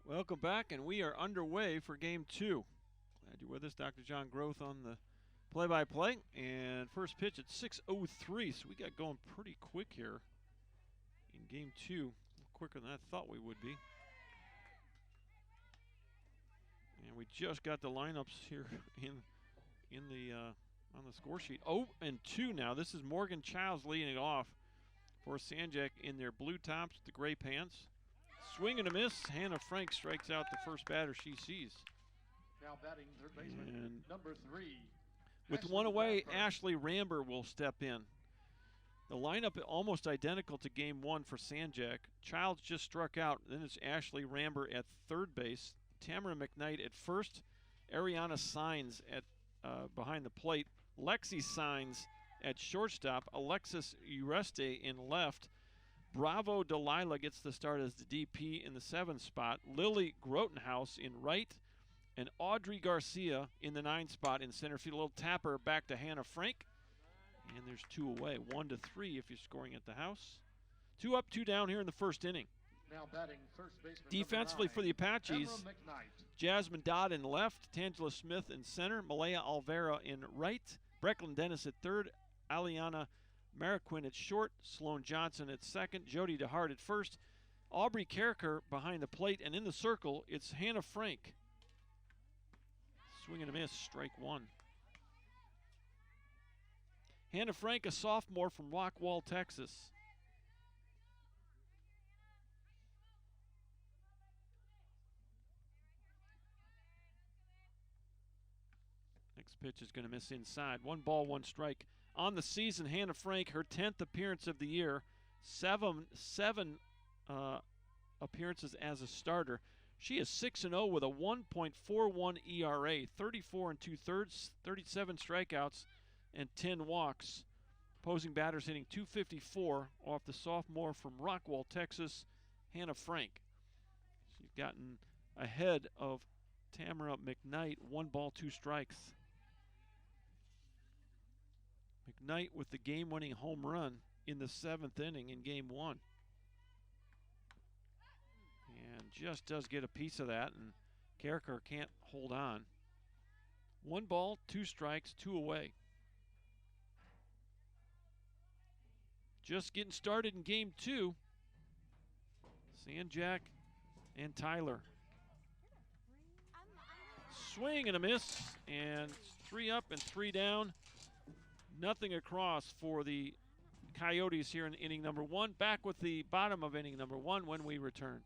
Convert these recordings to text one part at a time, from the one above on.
Welcome back, and we are underway for Game 2. Glad you're with us. Dr. John Groth on the play-by-play. And first pitch at 6:03, so we got going pretty quick here in Game 2. Quicker than I thought we would be. And we just got the lineups here on the score sheet. 0-2 now. This is Morgan Childs leading it off for San Jac in their blue tops with the gray pants. Swing and a miss. Hannah Frank strikes out the first batter she sees. Now batting third baseman, number 3. With one away, Ashley Ramber will step in. The lineup almost identical to Game 1 for San Jac. Childs just struck out. Then it's Ashley Ramber at third base. Tamara McKnight at first. Ariana Signs at behind the plate. Lexi Signs at shortstop. Alexis Ureste in left. Bravo Delilah gets the start as the DP in the 7th spot. Lily Grotenhouse in right. And Audrey Garcia in the 9th spot in center field. A little tapper back to Hannah Frank. And there's 2 away. 1-3 if you're scoring at the house. 2 up, 2 down here in the first inning. Now batting first baseman, defensively for the Apaches, Jasmine Dodd in left, Tangela Smith in center, Malaya Alvera in right, Brecklin Dennis at third, Aliana Mariquin at short, Sloan Johnson at second, Jody DeHart at first, Aubrey Carricker behind the plate, and in the circle, it's Hannah Frank. Swing and a miss, strike 1. Hannah Frank, a sophomore from Rockwall, Texas. Next pitch is going to miss inside. 1 ball, 1 strike. On the season, Hannah Frank, her 10th appearance of the year, seven appearances as a starter. She is 6-0 with a 1.41 ERA, 34 2/3, 37 strikeouts, and 10 walks. Opposing batters hitting .254 off the sophomore from Rockwall, Texas, Hannah Frank. She's gotten ahead of Tamara McKnight, 1 ball, 2 strikes. McKnight with the game-winning home run in the 7th inning in Game 1. And just does get a piece of that, and Carricker can't hold on. 1 ball, 2 strikes, 2 away. Just getting started in Game 2. San Jac and Tyler. Swing and a miss, and 3 up and 3 down. Nothing across for the Coyotes here in inning number 1. Back with the bottom of inning number 1 when we return.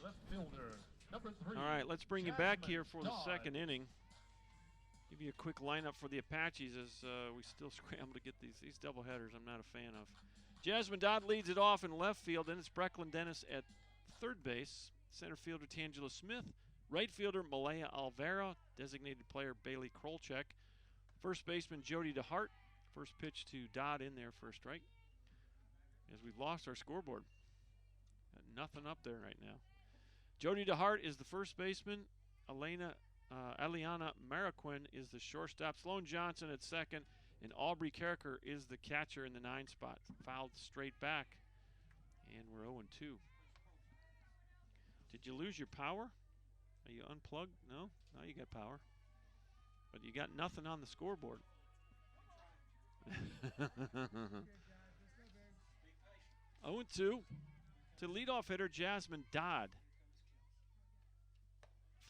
Left fielder, number 3. All right, let's bring you back here for the 2nd inning. Give you a quick lineup for the Apaches as we still scramble to get these doubleheaders I'm not a fan of. Jasmine Dodd leads it off in left field, then it's Brecklin Dennis at third base. Center fielder Tangela Smith. Right fielder Malaya Alvera. Designated player Bailey Krolchek. First baseman Jody DeHart. First pitch to Dodd in there for a strike. As we've lost our scoreboard. Got nothing up there right now. Jody DeHart is the first baseman. Aliana Mariquin is the shortstop. Sloan Johnson at second. And Aubrey Carricker is the catcher in the 9 spot. Fouled straight back. And we're 0-2. Did you lose your power? Are you unplugged? No? No, you got power. But you got nothing on the scoreboard. 0-2 to leadoff hitter Jasmine Dodd.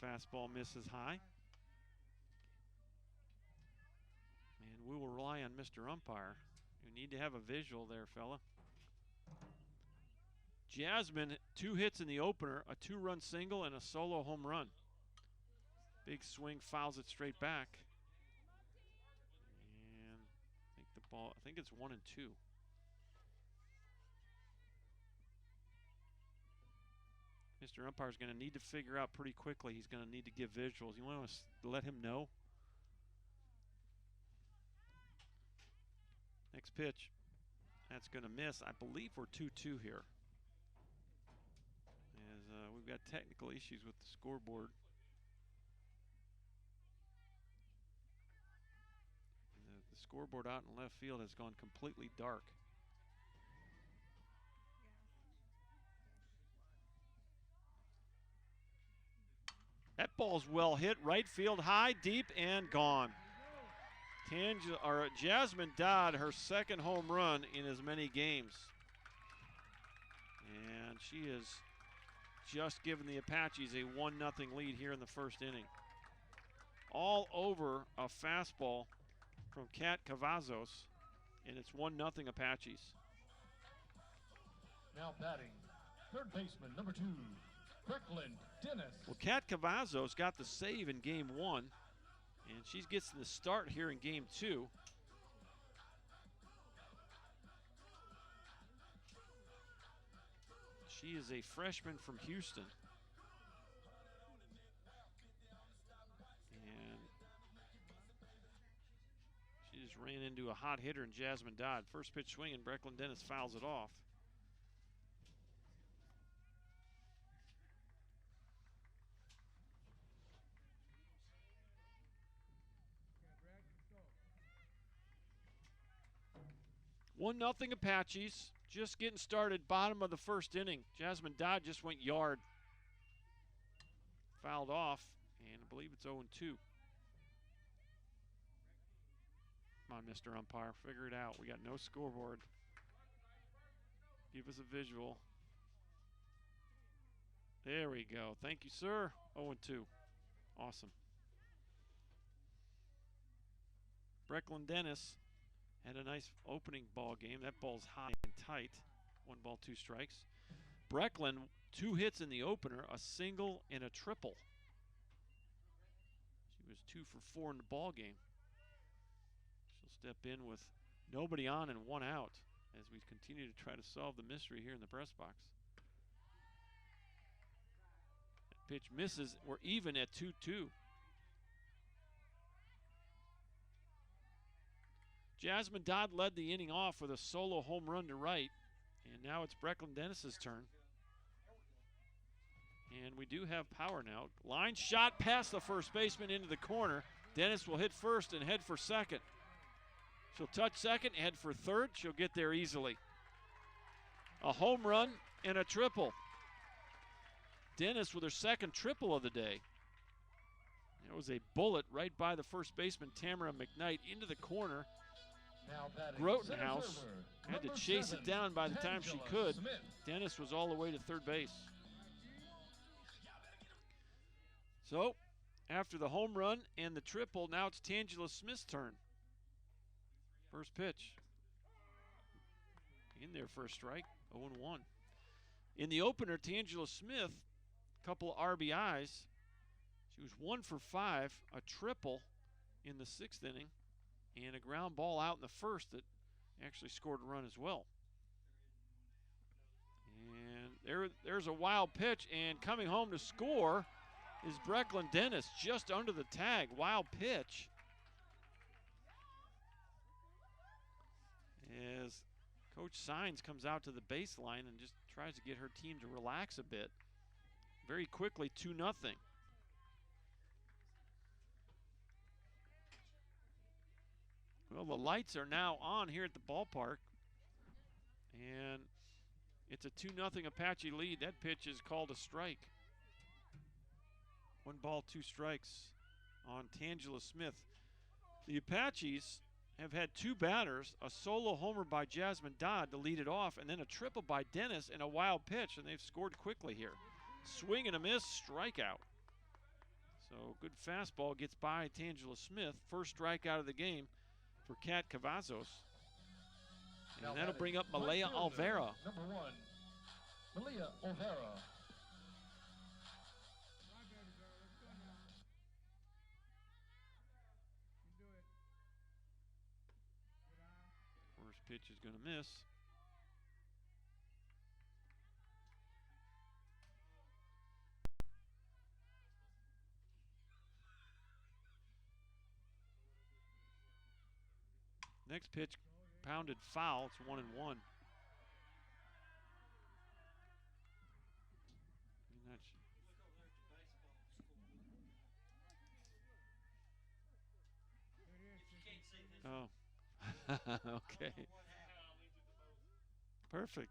Fastball misses high. And we will rely on Mr. Umpire. You need to have a visual there, fella. Jasmine, 2 hits in the opener, a 2-run single and a solo home run. Big swing, fouls it straight back. And I think it's 1-2. Mr. Umpire's going to need to figure out pretty quickly. He's going to need to give visuals. You want to let him know? Next pitch. That's going to miss. I believe we're 2-2 here. As we've got technical issues with the scoreboard. The scoreboard out in left field has gone completely dark. That ball's well hit, right field, high, deep, and gone. Jasmine Dodd, her second home run in as many games. And she has just given the Apaches a 1-0 lead here in the first inning. All over a fastball from Kat Cavazos, and it's 1-0 Apaches. Now batting, third baseman, number 2, Brecklin Dennis. Well, Kat Cavazos got the save in game 1, and she gets the start here in game 2. She is a freshman from Houston. And she just ran into a hot hitter in Jasmine Dodd. First pitch swing, and Brecklin Dennis fouls it off. One nothing Apaches. Just getting started, bottom of the first inning. Jasmine Dodd just went yard. Fouled off, and I believe it's 0-2. Come on, Mr. Umpire, figure it out. We got no scoreboard. Give us a visual. There we go. Thank you, sir. 0-2. Awesome. Brecklin Dennis had a nice opening ball game. That ball's high and tight. 1 ball, 2 strikes. Brecklin, 2 hits in the opener, a single and a triple. She was 2 for 4 in the ball game. She'll step in with nobody on and 1 out as we continue to try to solve the mystery here in the press box. That pitch misses. We're even at 2-2. Jasmine Dodd led the inning off with a solo home run to right, and now it's Brecklin Dennis's turn. And we do have power now. Line shot past the first baseman into the corner. Dennis will hit first and head for second. She'll touch second, head for third. She'll get there easily. A home run and a triple. Dennis with her second triple of the day. It was a bullet right by the first baseman, Tamara McKnight, into the corner. Grotenhouse had to chase it down by the time she could. Dennis was all the way to third base. So, after the home run and the triple, now it's Tangela Smith's turn. First pitch. In there for a strike, 0-1. In the opener, Tangela Smith, a couple of RBIs. She was 1 for 5, a triple in the 6th inning, and a ground ball out in the first that actually scored a run as well. And there's a wild pitch, and coming home to score is Brecklin Dennis, just under the tag. Wild pitch. As Coach Sines comes out to the baseline and just tries to get her team to relax a bit. Very quickly, 2-0. Well, the lights are now on here at the ballpark, and it's a 2-0 Apache lead. That pitch is called a strike. 1 ball, 2 strikes on Tangela Smith. The Apaches have had 2 batters, a solo homer by Jasmine Dodd to lead it off, and then a triple by Dennis and a wild pitch, and they've scored quickly here. Swing and a miss, strikeout. So good fastball gets by Tangela Smith. First strikeout of the game for Kat Cavazos. And that'll bring up Malaya Olvera. Number 1, Malaya Olvera. First pitch is going to miss. Next pitch, pounded foul. It's 1-1. Oh, okay. Perfect.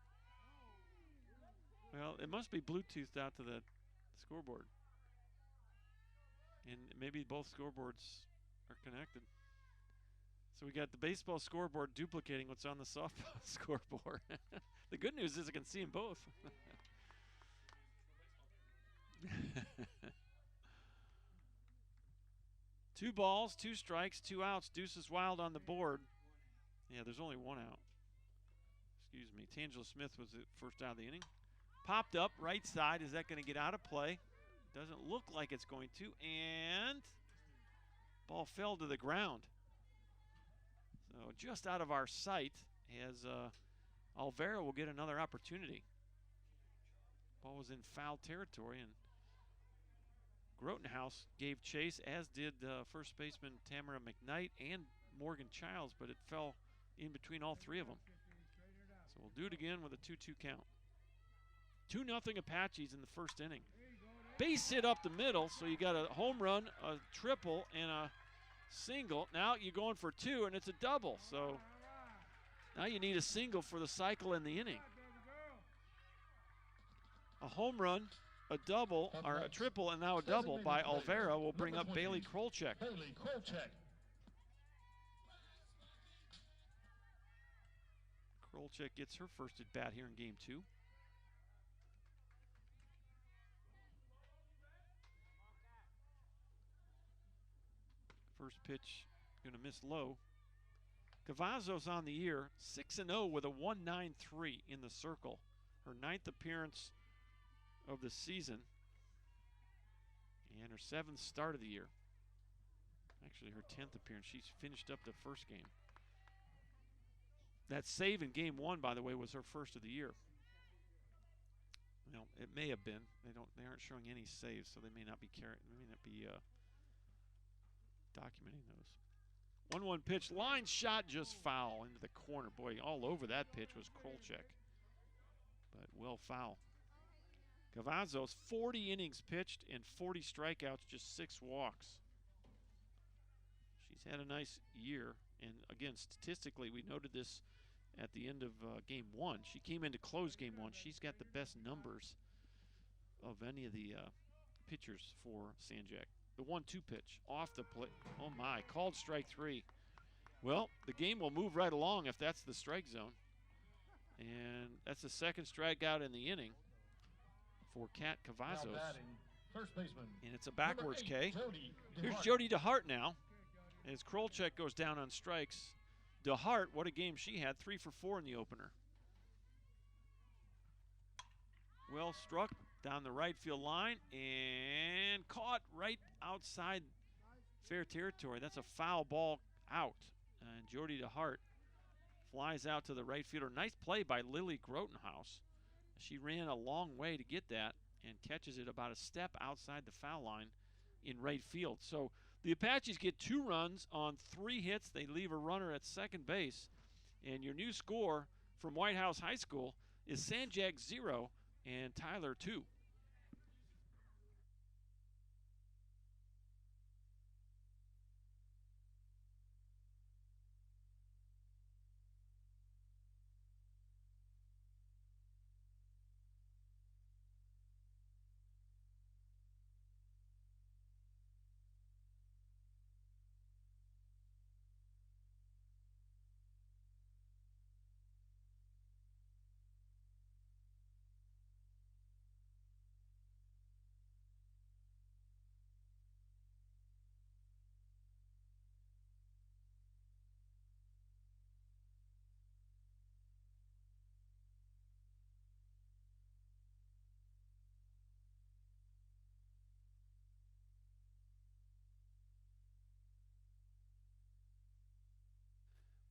Well, it must be Bluetoothed out to the scoreboard. And maybe both scoreboards are connected. So we got the baseball scoreboard duplicating what's on the softball scoreboard. The good news is I can see them both. 2 balls, 2 strikes, 2 outs. Deuces Wild on the board. Yeah, there's only 1 out. Excuse me. Tangela Smith was the first out of the inning. Popped up right side. Is that going to get out of play? Doesn't look like it's going to. And ball fell to the ground. So just out of our sight as Olvera will get another opportunity. Ball was in foul territory, and Grotenhouse gave chase, as did first baseman Tamara McKnight and Morgan Childs, but it fell in between all 3 of them. So we'll do it again with a 2-2 count. 2-0 Apaches in the first inning. Base hit up the middle, so you got a home run, a triple, and a single. Now you're going for 2, and it's a double. So now you need a single for the cycle in the inning. A home run, a double, or a triple, and now a double by Olvera will bring up Bailey Krolchek. Bailey Krolchek. Krolchek gets her first at bat here in game 2. First pitch going to miss low. Cavazos on the year, 6-0 with a 1.93 in the circle. Her 9th appearance of the season and her 7th start of the year. Actually, her 10th appearance. She's finished up the first game. That save in game 1, by the way, was her first of the year. Well, it may have been. They aren't showing any saves, so they may not be documenting those. 1-1 pitch, line shot, just foul into the corner. Boy, all over that pitch was Krolchek, but well foul. Cavazos, 40 innings pitched and 40 strikeouts, just 6 walks. She's had a nice year, and again, statistically, we noted this at the end of game 1. She came in to close game 1. She's got the best numbers of any of the pitchers for San Jac. The 1-2 pitch off the plate. Oh my, called strike 3. Well, the game will move right along if that's the strike zone. And that's the second strikeout in the inning for Kat Cavazos. First baseman. And it's a backwards 8, K. Jody Here's DeHart. Jody DeHart now. As Krolchek goes down on strikes. DeHart, what a game she had. 3 for 4 in the opener. Well struck down the right field line and caught right outside fair territory. That's a foul ball out. And Jody DeHart flies out to the right fielder. Nice play by Lily Grotenhouse. She ran a long way to get that and catches it about a step outside the foul line in right field. So the Apaches get 2 runs on 3 hits. They leave a runner at second base. And your new score from White House High School is San Jac 0 and Tyler 2.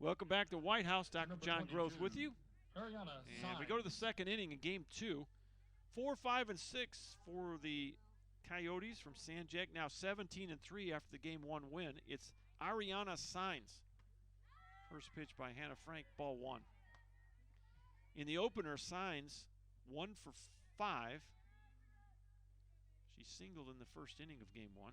Welcome back to White House. Dr. Number John 22, Groth with you. Ariana And we go to the second inning in game 2. 4, 5, and 6 for the Coyotes from San Jac. Now 17-3 after the game 1 win. It's Ariana Signs. First pitch by Hannah Frank, ball 1. In the opener, Signs 1 for 5. She singled in the first inning of game 1.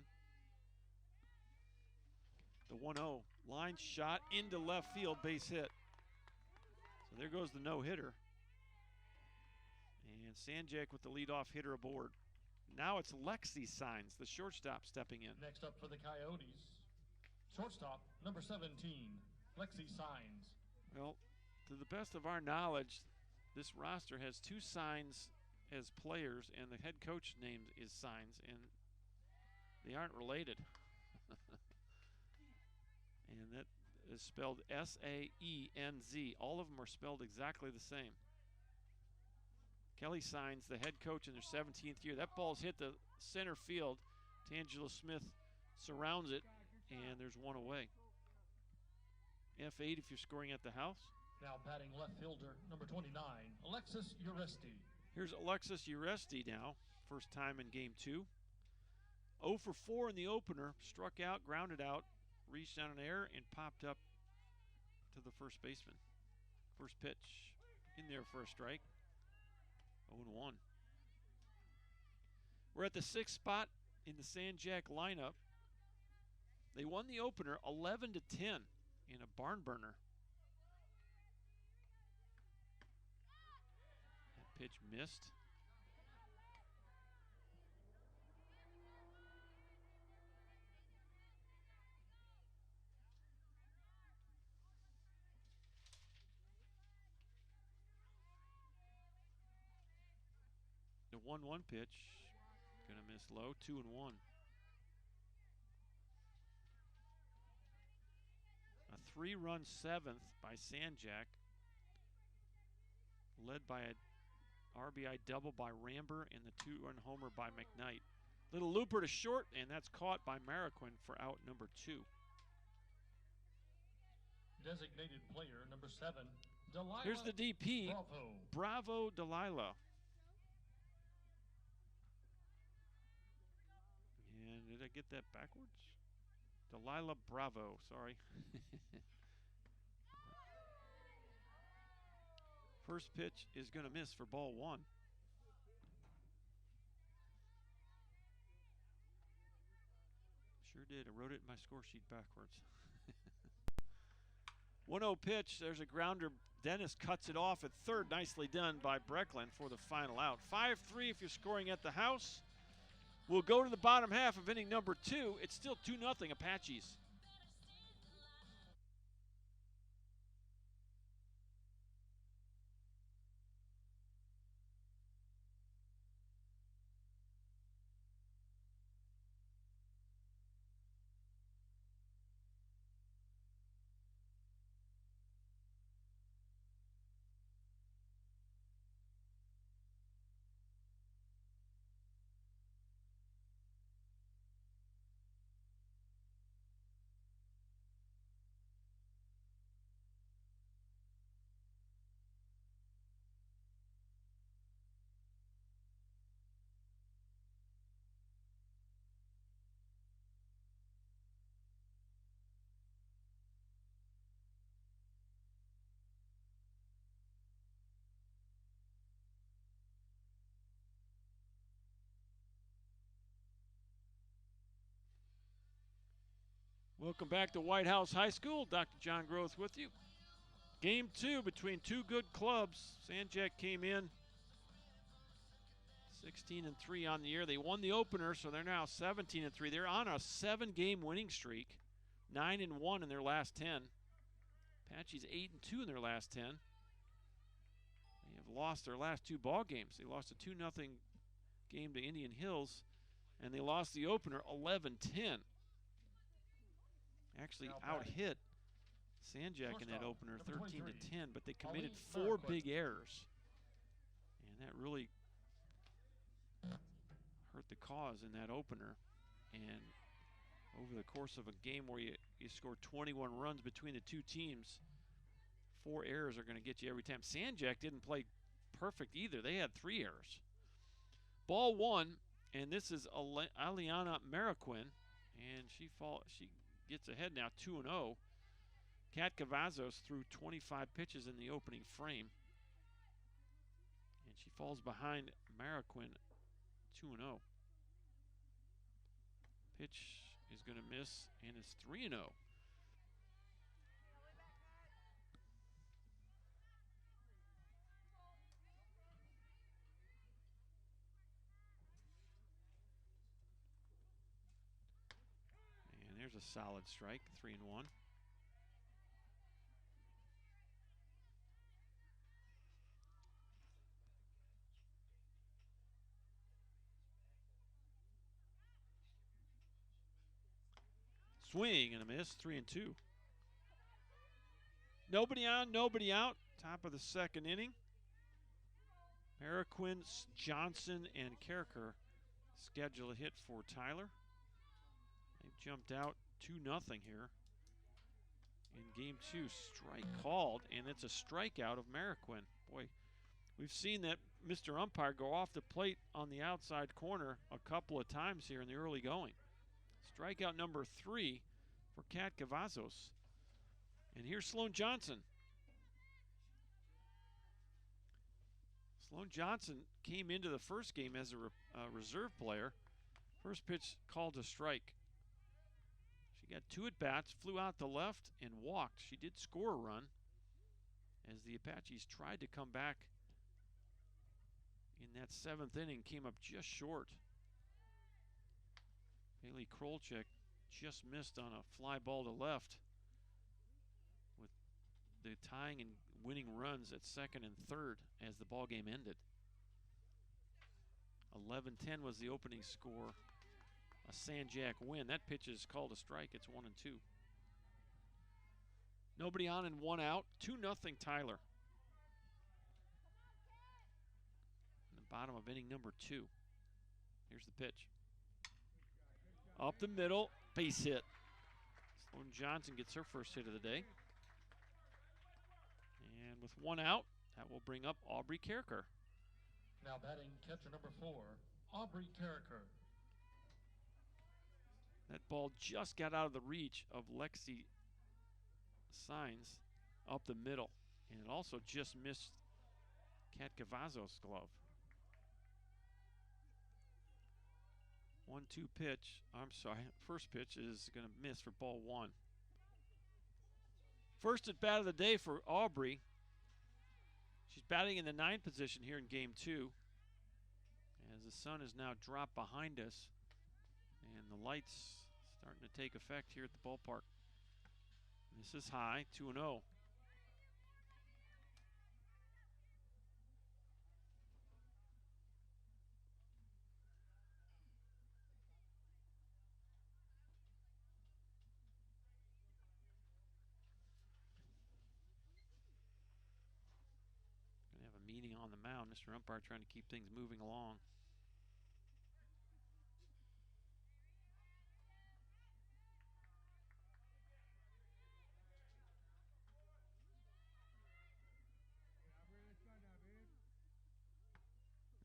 The 1-0 line shot into left field, base hit. So there goes the no-hitter. And San Jac with the leadoff hitter aboard. Now it's Lexi Signs, the shortstop, stepping in. Next up for the Coyotes, shortstop, number 17, Lexi Signs. Well, to the best of our knowledge, this roster has 2 Signs as players, and the head coach name is Signs, and they aren't related. And that is spelled S-A-E-N-Z. All of them are spelled exactly the same. Kelly Signs, the head coach in their 17th year. That ball's hit the center field. Tangela Smith surrounds it, and there's one away. F8 if you're scoring at the house. Now batting left fielder, number 29, Alexis Uresti. Here's Alexis Uresti now, first time in game 2. 0 for 4 in the opener, struck out, grounded out, reached down an air, and popped up to the first baseman. First pitch in there for a strike. 0-1. We're at the 6th spot in the San Jac lineup. They won the opener 11-10 in a barn burner. That pitch missed. The 1-1 pitch, gonna miss low, 2-1. A 3-run 7th by San Jac, led by a RBI double by Ramber and the 2-run homer by McKnight. Little looper to short, and that's caught by Mariquin for out number 2. Designated player, number 7, Delilah. Here's the DP, Bravo Delilah. And did I get that backwards? Delilah Bravo, sorry. First pitch is going to miss for ball 1. Sure did. I wrote it in my score sheet backwards. 1-0 pitch. There's a grounder. Dennis cuts it off at third. Nicely done by Brecklin for the final out. 5-3 if you're scoring at the house. We'll go to the bottom half of inning number 2. It's still 2-0 Apaches. Welcome back to White House High School. Dr. John Groth with you. Game 2 between 2 good clubs. San Jac came in 16-3 on the year. They won the opener, so they're now 17-3. They're on a 7-game winning streak, 9-1 in their last 10. Apache's 8-2 in their last 10. They have lost their last 2 ball games. They lost a 2-0 game to Indian Hills, and they lost the opener 11-10. Actually out-hit San Jac in that opener 13-10, but they committed 4 big errors. And that really hurt the cause in that opener. And over the course of a game where you scored 21 runs between the 2 teams, 4 errors are going to get you every time. San Jac didn't play perfect either. They had 3 errors. Ball 1, and this is Aliana Mariquin, and she gets ahead now 2-0. Kat Cavazos threw 25 pitches in the opening frame, and she falls behind Mariquin 2-0. Pitch is going to miss, and it's 3-0. And there's a solid strike, 3-1. Swing and a miss, 3-2. Nobody on, nobody out. Top of the second inning. Mariquin, Johnson, and Kerker schedule a hit for Tyler. They've jumped out 2-0 here in game 2. Strike called, and it's a strikeout of Mariquin. Boy, we've seen that Mr. Umpire go off the plate on the outside corner a couple of times here in the early going. Strikeout number 3 for Kat Cavazos. And here's Sloan Johnson. Sloan Johnson came into the first game as a reserve player. First pitch called a strike. She got 2 at-bats, flew out to left, and walked. She did score a run as the Apaches tried to come back in that 7th inning, came up just short. Bailey Krolchek just missed on a fly ball to left with the tying and winning runs at second and third as the ball game ended. 11-10 was the opening score. A San Jac win. That pitch is called a strike. It's 1-2. Nobody on and 1 out. 2-0 Tyler. In the bottom of inning number 2. Here's the pitch. Up the middle, base hit. Sloan Johnson gets her first hit of the day. And with 1 out, that will bring up Aubrey Kerker. Now batting catcher number 4, Aubrey Kerker. That ball just got out of the reach of Lexi Signs up the middle. And it also just missed Kat Cavazos' glove. 1-2 pitch. First pitch is going to miss for ball 1. First at bat of the day for Aubrey. She's batting in the 9th position here in game 2. As the sun is now dropped behind us and the lights starting to take effect here at the ballpark. This is high, 2-0. Meeting on the mound. Mr. Umpire trying to keep things moving along.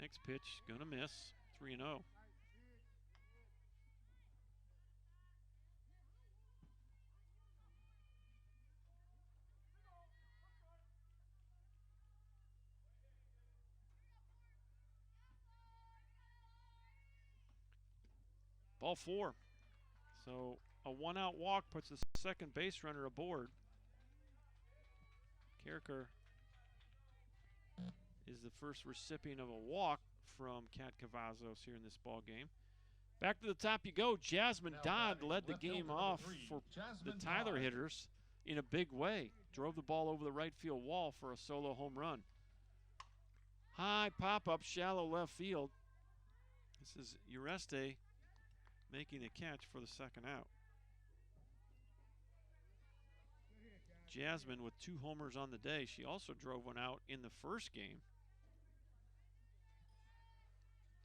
Next pitch, gonna miss. 3-0. Ball 4. So a 1-out walk puts the second base runner aboard. Kerker is the first recipient of a walk from Kat Cavazos here in this ball game. Back to the top you go. Jasmine Dodd led the game off for the Tyler hitters in a big way. Drove the ball over the right field wall for a solo home run. High pop-up, shallow left field. This is Ureste making a catch for the second out. Jasmine with 2 homers on the day. She also drove one out in the first game.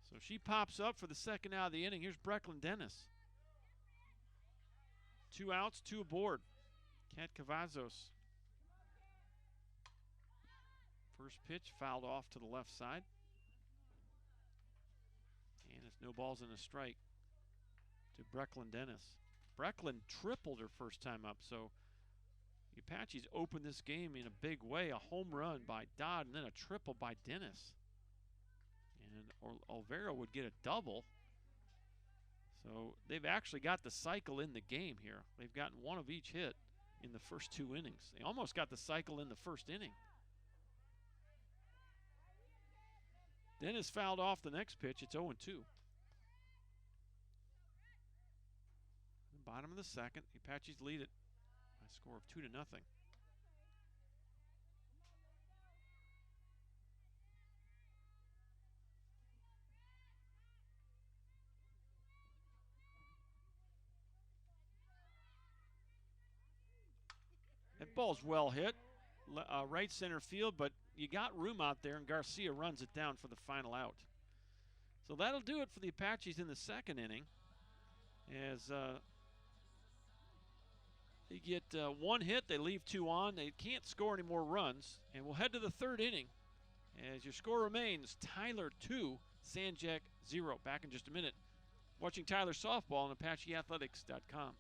So she pops up for the second out of the inning. Here's Brecklin Dennis. 2 outs, 2 aboard. Kat Cavazos First pitch fouled off to the left side. And it's no balls and a strike to Brecklin Dennis. Brecklin tripled her first time up, so the Apaches opened this game in a big way. A home run by Dodd and then a triple by Dennis. And Olvera would get a double. So they've actually got the cycle in the game here. They've gotten one of each hit in the first 2 innings. They almost got the cycle in the first inning. Dennis fouled off the next pitch. It's 0-2. Bottom of the second, the Apaches lead it by a score of 2-0. That ball's well hit, right center field, but you got room out there, and Garcia runs it down for the final out. So that'll do it for the Apaches in the second inning, as they get 1 hit, they leave 2 on. They can't score any more runs, and we'll head to the third inning as your score remains Tyler 2, San Jac 0. Back in just a minute. Watching Tyler softball on ApacheAthletics.com.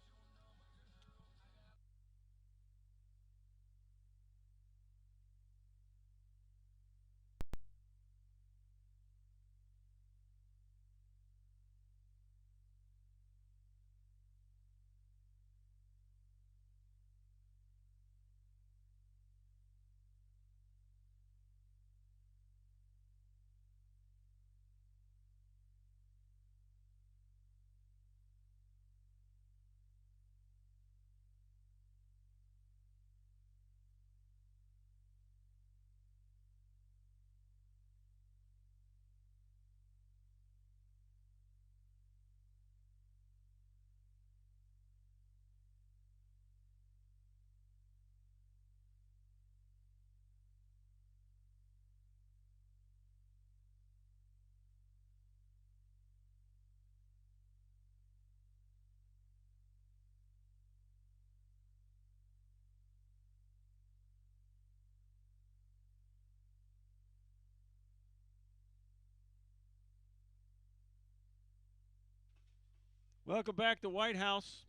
Welcome back to White House.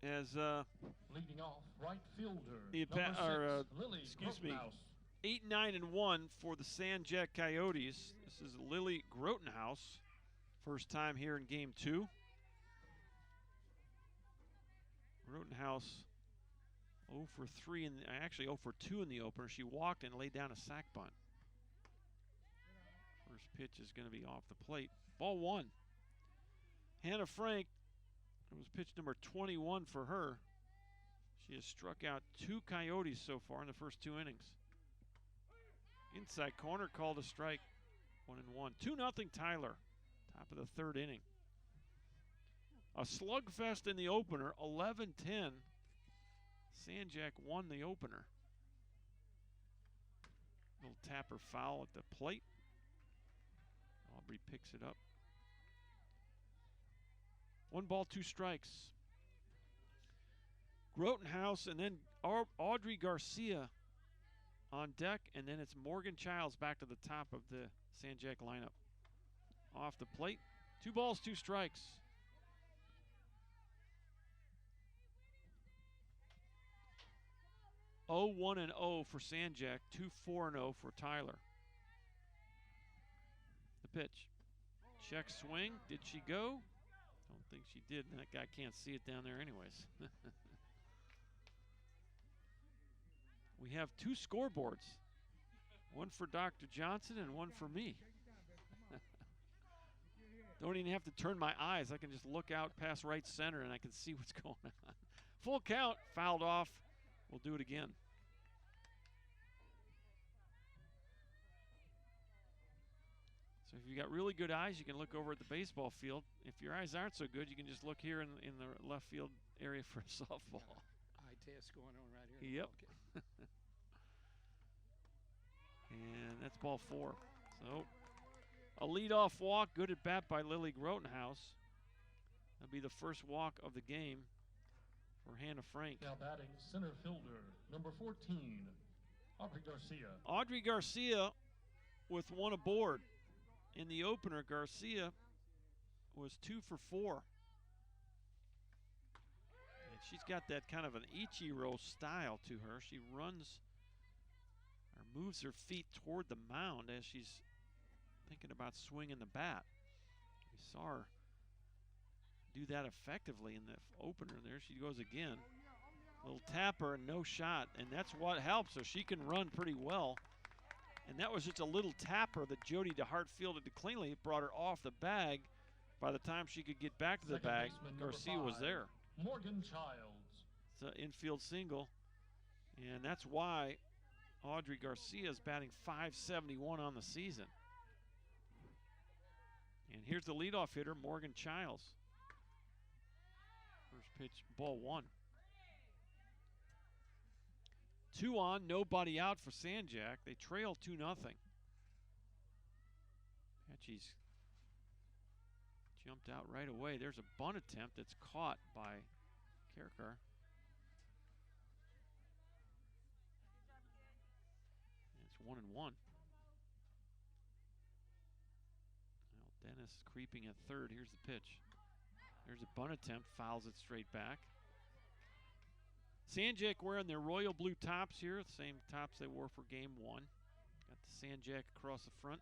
As leading off, right fielder, the Lily 8-9-1 for the San Jac Coyotes. This is Lily Grotenhouse, first time here in Game 2. Grotenhouse 0 for 3, actually 0 for 2 in the opener. She walked and laid down a sac bunt. First pitch is going to be off the plate. Ball 1. Hannah Frank, it was pitch number 21 for her. She has struck out 2 Coyotes so far in the first 2 innings. Inside corner, called a strike. 1-1. 2-0 Tyler. Top of the third inning. A slugfest in the opener, 11-10. San Jac won the opener. Little tapper foul at the plate. Aubrey picks it up. 1 ball, 2 strikes. Grotenhouse and then Audrey Garcia on deck, and then it's Morgan Childs back to the top of the San Jac lineup. Off the plate, 2 balls, 2 strikes. Oh, 1-0 for San Jac, 2-4-0 for Tyler. The pitch. Check swing. Did she go? Don't think she did. That guy can't see it down there anyways. We have 2 scoreboards. One for Dr. Johnson and one for me. Don't even have to turn my eyes. I can just look out past right center and I can see what's going on. Full count, fouled off. We'll do it again. So if you got really good eyes, you can look over at the baseball field. If your eyes aren't so good, you can just look here in the left field area for softball. Eye test going on right here. Yep. Okay. And that's ball 4. So a leadoff walk, good at bat by Lily Grotenhouse. That'll be the first walk of the game for Hannah Frank. Now batting center fielder, number 14, Aubrey Garcia. Audrey Garcia with one aboard. In the opener, Garcia was 2 for 4. And she's got that kind of an Ichiro style to her. She runs or moves her feet toward the mound as she's thinking about swinging the bat. We saw her do that effectively in the opener. There she goes again. Little tapper and no shot, and that's what helps her. She can run pretty well. And that was just a little tapper that Jody DeHart fielded cleanly. It brought her off the bag. By the time she could get back to the bag, Garcia was there. Morgan Childs. It's an infield single, and that's why Audrey Garcia is batting .571 on the season. And here's the leadoff hitter, Morgan Childs. First pitch, ball 1. 2 on, nobody out for San Jac. They trail 2-0. Apache's jumped out right away. There's a bunt attempt that's caught by Kerkar. It's 1-1. Well, Dennis creeping at third. Here's the pitch. There's a bunt attempt, fouls it straight back. San Jac wearing their royal blue tops here, the same tops they wore for game 1. Got the San Jac across the front.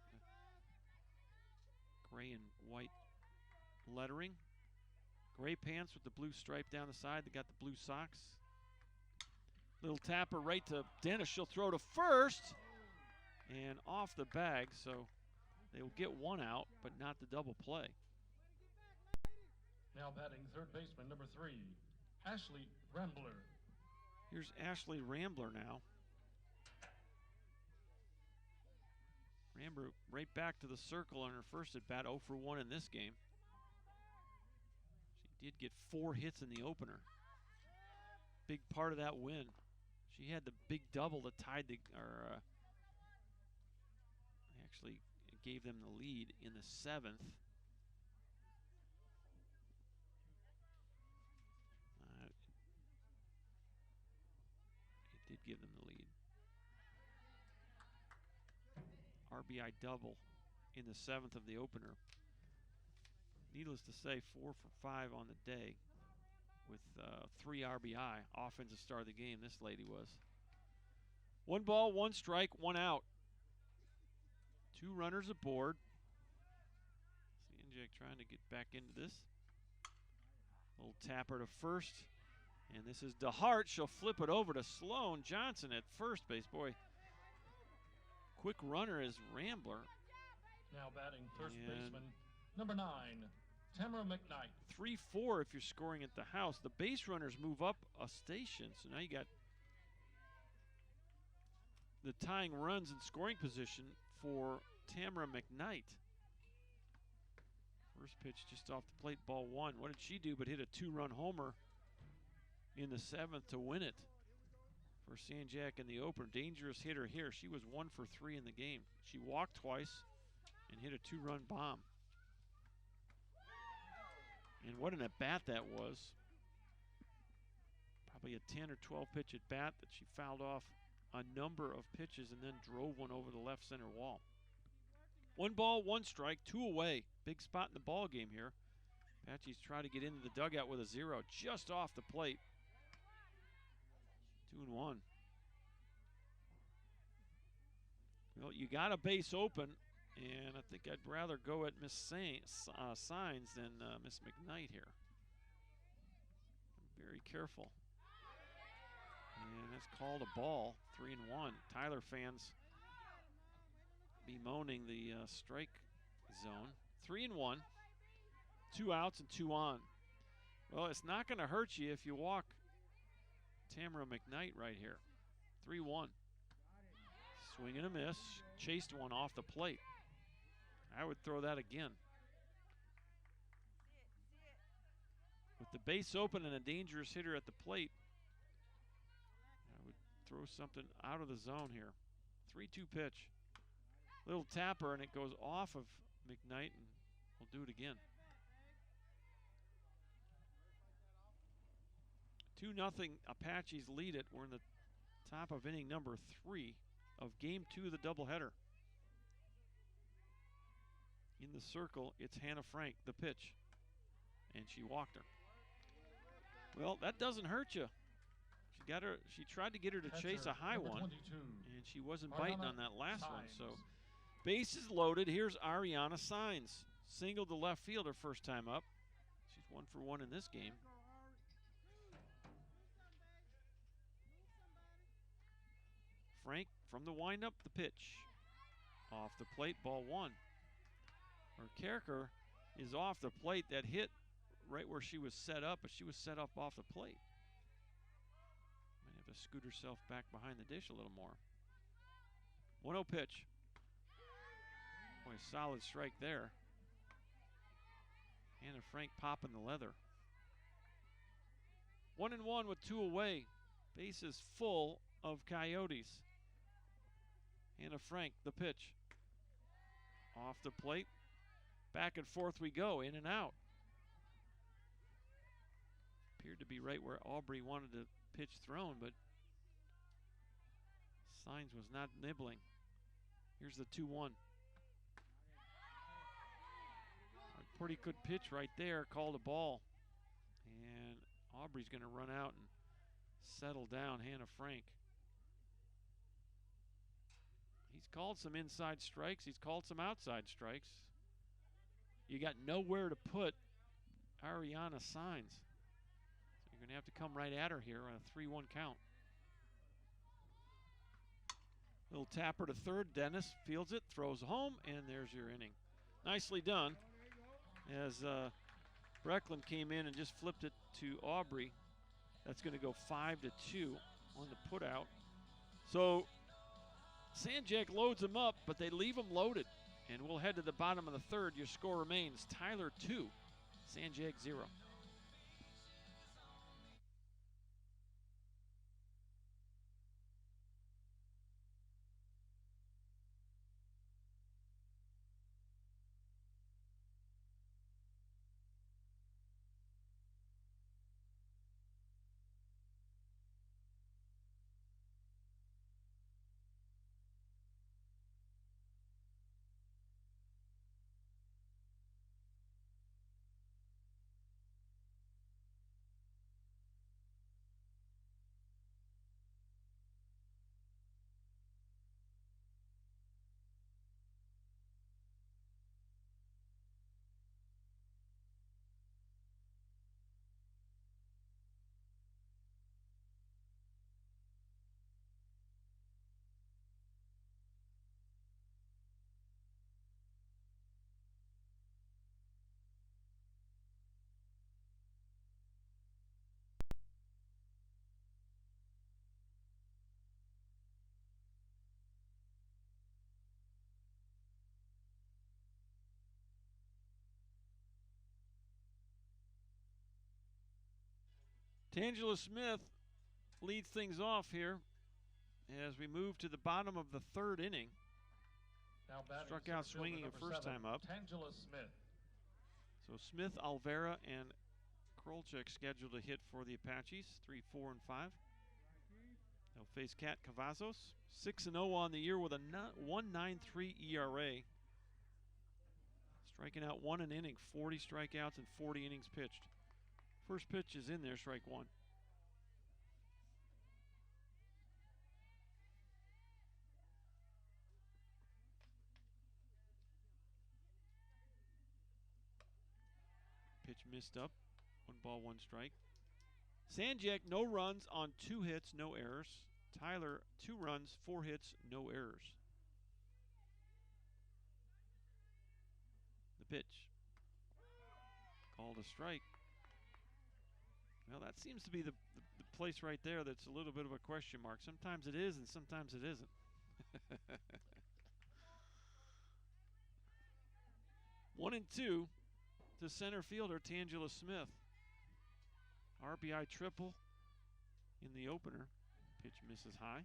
Gray and white lettering. Gray pants with the blue stripe down the side. They got the blue socks. Little tapper right to Dennis. She'll throw to first and off the bag, so they will get 1 out, but not the double play. Now batting third baseman number 3, Ashley Rambler. Here's Ashley Rambler now. Rambler right back to the circle on her first at bat, 0 for 1 in this game. She did get 4 hits in the opener. Big part of that win. She had the big double that tied the, actually gave them the lead in the 7th. It did give them the lead. RBI double in the 7th of the opener. Needless to say, 4 for 5 on the day with 3 RBI. Offensive star of the game, this lady was. 1 ball, 1 strike, 1 out. 2 runners aboard. San Jac trying to get back into this. Little tapper to first. And this is DeHart. She'll flip it over to Sloan Johnson at first base. Boy, quick runner is Rambler. Now batting first baseman number 9, Tamara McKnight. 3-4 if you're scoring at the house. The base runners move up a station. So now you got the tying runs in scoring position for Tamara McKnight. First pitch just off the plate, ball 1. What did she do but hit a 2-run homer in the 7th to win it for San Jac in the opener? Dangerous hitter here. She was 1 for 3 in the game. She walked twice and hit a 2-run bomb. And what an at-bat that was. Probably a 10 or 12 pitch at-bat that she fouled off a number of pitches and then drove one over the left center wall. 1 ball, 1 strike, 2 away. Big spot in the ball game here. Apache's trying to get into the dugout with a 0 just off the plate. 2-1. Well, you got a base open, and I think I'd rather go at Miss Signs than Miss McKnight here. Very careful. And that's called a ball, 3-1. Tyler fans bemoaning the strike zone. 3-1, 2 outs and 2 on. Well, it's not going to hurt you if you walk Tamara McKnight right here. 3-1. Swing and a miss. Chased one off the plate. I would throw that again. With the base open and a dangerous hitter at the plate, I would throw something out of the zone here. 3-2 pitch. Little tapper, and it goes off of McKnight, and we'll do it again. 2-0 Apaches lead it. We're in the top of inning number 3. of Game 2 of the doubleheader. In the circle, it's Hannah Frank, the pitch. And she walked her. Well, that doesn't hurt you. She tried to get her to chase a high one, and she wasn't biting on that last one. So, bases loaded. Here's Ariana Saenz. Single to left field her first time up. She's 1 for 1 in this game. Frank from the windup, the pitch. Off the plate, ball 1. Her Kerker is off the plate. That hit right where she was set up, but she was set up off the plate. Might have to scoot herself back behind the dish a little more. 1-0 pitch. Boy, solid strike there. Hannah Frank popping the leather. 1-1 with 2 away. Bases full of Coyotes. Hannah Frank, the pitch. Off the plate. Back and forth we go, in and out. Appeared to be right where Aubrey wanted the pitch thrown, but Saenz was not nibbling. Here's the 2-1. A pretty good pitch right there, called a ball. And Aubrey's going to run out and settle down Hannah Frank. He's called some inside strikes. He's called some outside strikes. You got nowhere to put Ariana Saenz. So you're going to have to come right at her here on a 3-1 count. Little tapper to third. Dennis fields it, throws home, and there's your inning. Nicely done. As Brecklin came in and just flipped it to Aubrey. That's going to go 5-2 on the putout. So San Jac loads them up, but they leave them loaded. And we'll head to the bottom of the third. Your score remains Tyler 2, San Jac 0. Tangela Smith leads things off here as we move to the bottom of the third inning. Now struck out swinging a first time up. Tangela Smith. So Smith, Alvera, and Krolchek scheduled to hit for the Apaches, 3, 4, and 5. They'll face Kat Cavazos, 6-0 on the year with a 1.93 ERA. Striking out 1 an inning, 40 strikeouts and 40 innings pitched. First pitch is in there, strike 1. Pitch missed up. 1 ball, 1 strike. San Jac, no runs on 2 hits, no errors. Tyler, 2 runs, 4 hits, no errors. The pitch. Called a strike. Well, that seems to be the place right there that's a little bit of a question mark. Sometimes it is and sometimes it isn't. 1-2 to center fielder Tangela Smith. RBI triple in the opener. Pitch misses high.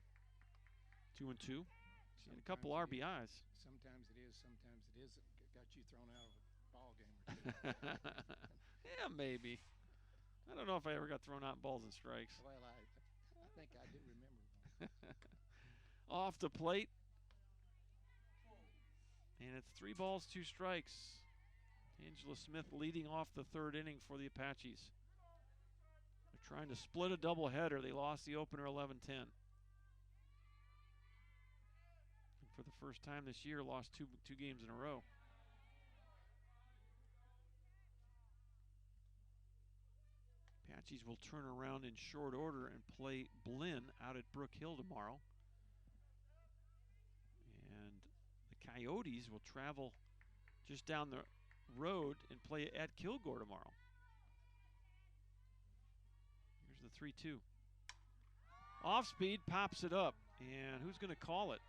2-2. And a couple RBIs. Sometimes it is, sometimes it isn't. Got you thrown out of a ball game or two. Yeah, maybe. I don't know if I ever got thrown out in balls and strikes. Well, I think I do remember one. Off the plate. And it's 3 balls, 2 strikes. Angela Smith leading off the 3rd inning for the Apaches. They're trying to split a doubleheader. They lost the opener 11-10. And for the first time this year, lost two games in a row. Apaches will turn around in short order and play Blinn out at Brook Hill tomorrow. And the Coyotes will travel just down the road and play at Kilgore tomorrow. Here's the 3-2. Off speed, pops it up. And who's going to call it?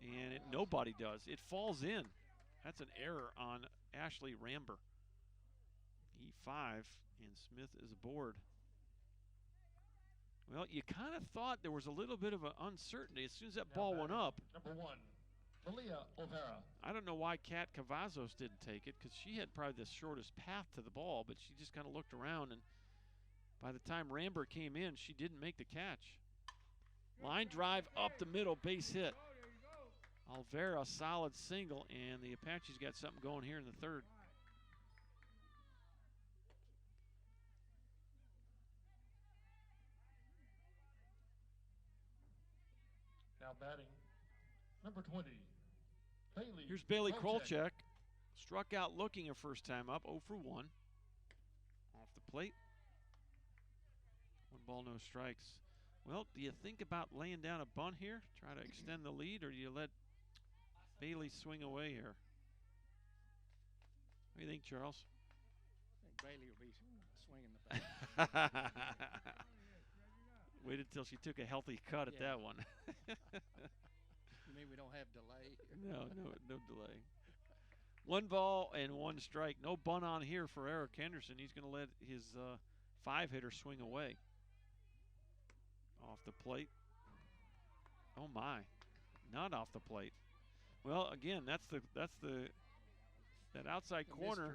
And nobody does. It falls in. That's an error on Ashley Ramber. E5, and Smith is aboard. Well, you kind of thought there was a little bit of an uncertainty as soon as that ball went up. Number 1, Malia O'Hara. I don't know why Kat Cavazos didn't take it, because she had probably the shortest path to the ball, but she just kind of looked around, and by the time Ramber came in, she didn't make the catch. Line drive up the middle, base hit. Alvera, solid single, and the Apaches got something going here in the 3rd. Now batting, number 20, Bailey. Here's Bailey Krolchek. Struck out looking her first time up, 0 for 1. Off the plate. 1 ball, no strikes. Well, do you think about laying down a bunt here, try to extend the lead, or do you let Bailey swing away here? What do you think, Charles? I think Bailey will be swinging the bat. Waited till she took a healthy cut at that one. You mean we don't have delay? No delay. 1 ball and 1 strike. No bunt on here for Eric Henderson. He's going to let his 5-hitter swing away. Off the plate. Oh my, not off the plate. Well, again, that outside corner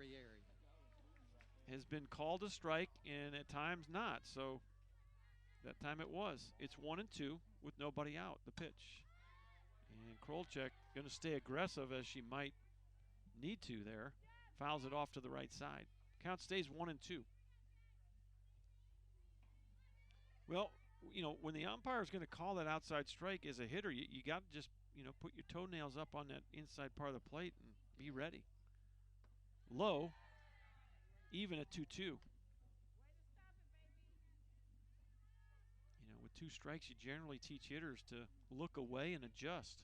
has been called a strike, and at times not. So that time it was. It's 1-2 with nobody out. The pitch, and Krolchek going to stay aggressive as she might need to there. Fouls it off to the right side. Count stays 1-2. Well, you know, when the umpire is going to call that outside strike as a hitter, you got to just, you know, put your toenails up on that inside part of the plate and be ready. Low, even at 2-2. You know, with 2 strikes, you generally teach hitters to look away and adjust.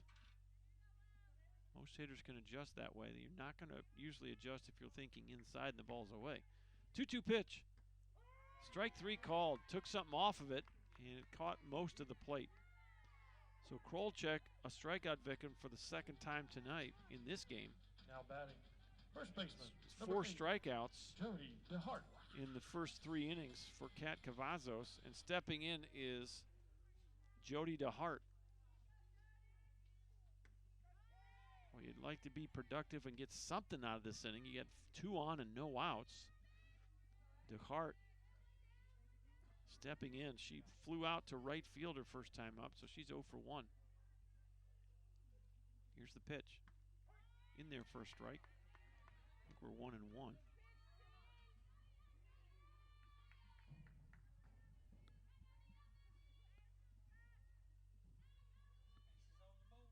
Most hitters can adjust that way. You're not going to usually adjust if you're thinking inside and the ball's away. 2-2 pitch. Strike 3 called. Took something off of it, and it caught most of the plate. So Krolchek, a strikeout victim for the 2nd time tonight in this game. Now batting, first baseman. 4 strikeouts Jody DeHart. in the first 3 innings for Kat Cavazos, and stepping in is Jody DeHart. Well, you'd like to be productive and get something out of this inning. You get 2 on and no outs. DeHart stepping in. She flew out to right field her first time up, so she's 0 for 1. Here's the pitch. In there for a strike. I think we're 1-1.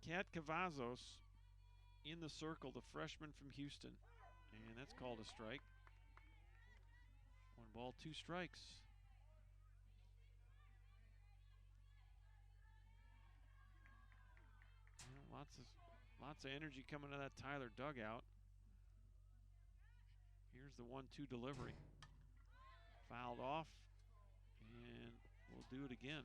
Kat Cavazos in the circle, the freshman from Houston. And that's called a strike. 1 ball, 2 strikes. Lots of energy coming out of that Tyler dugout. Here's the 1-2 delivery. Fouled off, and we'll do it again.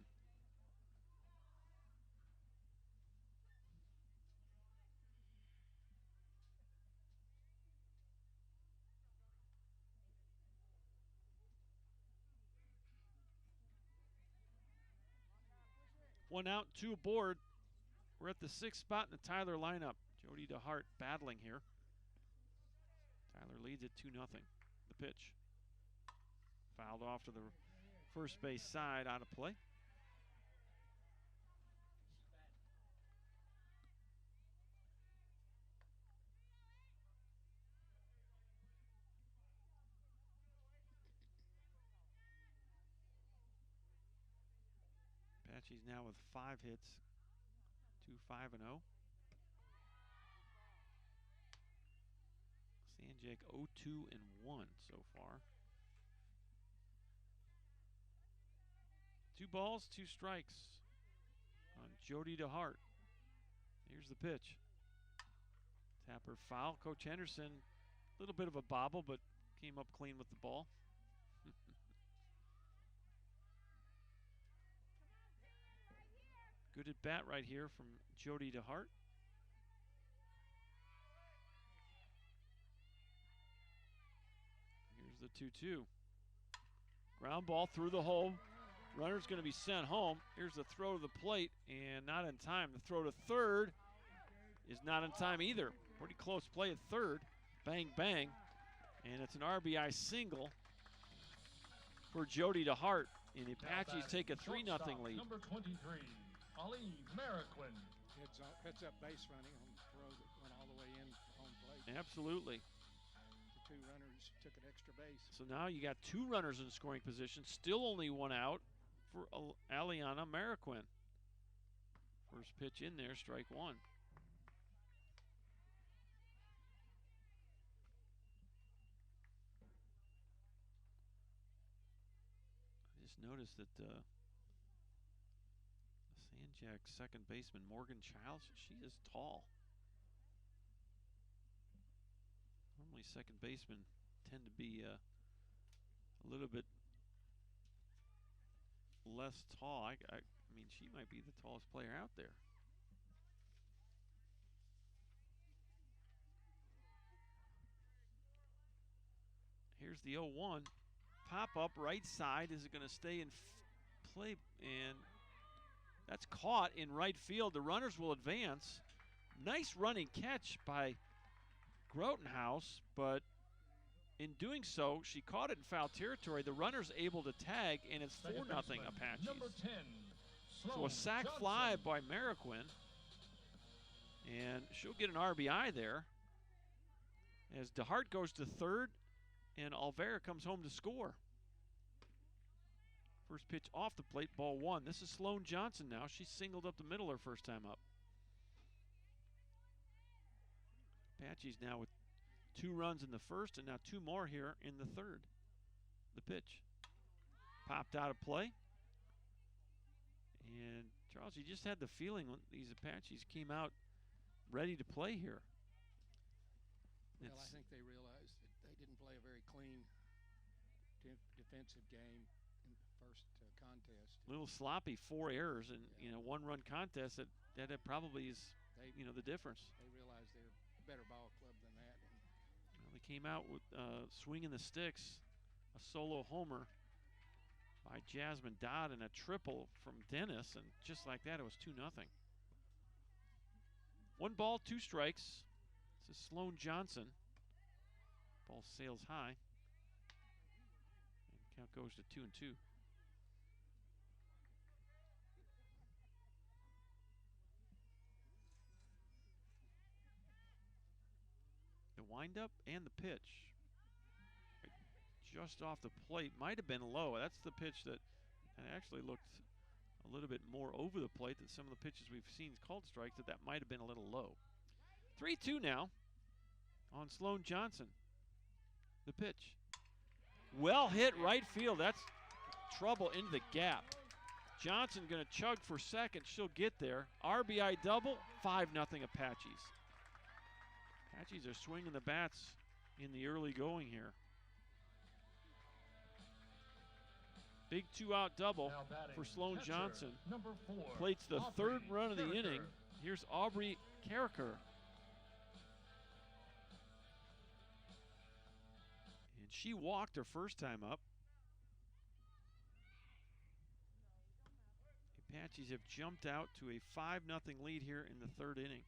One out, 2 aboard. We're at the 6th spot in the Tyler lineup. Jody DeHart battling here. Tyler leads it 2-0. The pitch. Fouled off to the first base side, out of play. Apache's now with 5 hits, 2-5-0. San Jac 0-2-1 so far. 2 balls, 2 strikes on Jody DeHart. Here's the pitch. Tapper foul. Coach Henderson, a little bit of a bobble, but came up clean with the ball. Good at bat right here from Jody DeHart. Here's the 2-2. Ground ball through the hole. Runner's going to be sent home. Here's the throw to the plate, and not in time. The throw to third is not in time either. Pretty close play at third. Bang, bang. And it's an RBI single for Jody DeHart. And the Apaches take a 3-0 lead. Number 23, Ali Mariquin. Heads up base running on the throw that went all the way in home plate. Absolutely. The 2 runners took an extra base. So now you got 2 runners in scoring position. Still only 1 out for Aliana Mariquin. First pitch in there, strike 1. I just noticed that San Jac second baseman Morgan Childs, she is tall. Normally second basemen tend to be a little bit less tall. I mean, she might be the tallest player out there. Here's the 0-1. Pop up right side. Is it going to stay in play? And that's caught in right field. The runners will advance. Nice running catch by Grotenhouse, but in doing so, she caught it in foul territory. The runner's able to tag, and it's 4-0 Apaches. Number 10, So a sac Johnson. fly by Mariquin, and she'll get an RBI there as DeHart goes to third, and Alvera comes home to score. First pitch off the plate, ball 1. This is Sloan Johnson now. She singled up the middle her first time up. Apaches now with 2 runs in the first and now 2 more here in the third. The pitch. Popped out of play. And Charles, you just had the feeling when these Apaches came out ready to play here. Well, I think they realized that they didn't play a very clean defensive game in the first contest. A little sloppy, 4 errors, and you know, 1-run contest. That probably is the difference. They realized they're a better ball club than that. Well, they came out with swinging the sticks, a solo homer by Jasmine Dodd and a triple from Dennis, and just like that, it was 2-0. 1 ball, 2 strikes. This is Sloan Johnson. Ball sails high. And count goes to 2-2. The windup and the pitch. Just off the plate. Might have been low. That's the pitch that actually looked a little bit more over the plate than some of the pitches we've seen called strikes, that might have been a little low. 3-2 now on Sloan Johnson. The pitch. Well hit right field. That's trouble into the gap. Johnson going to chug for second. She'll get there. RBI double. 5-0 Apaches. Apaches are swinging the bats in the early going here. Big 2-out double for Sloan Johnson. Number 4, Plates the Aubrey third run of the Carricker. inning. Here's Aubrey Carricker. And she walked her first time up. The Apaches have jumped out to a 5-0 lead here in the third inning.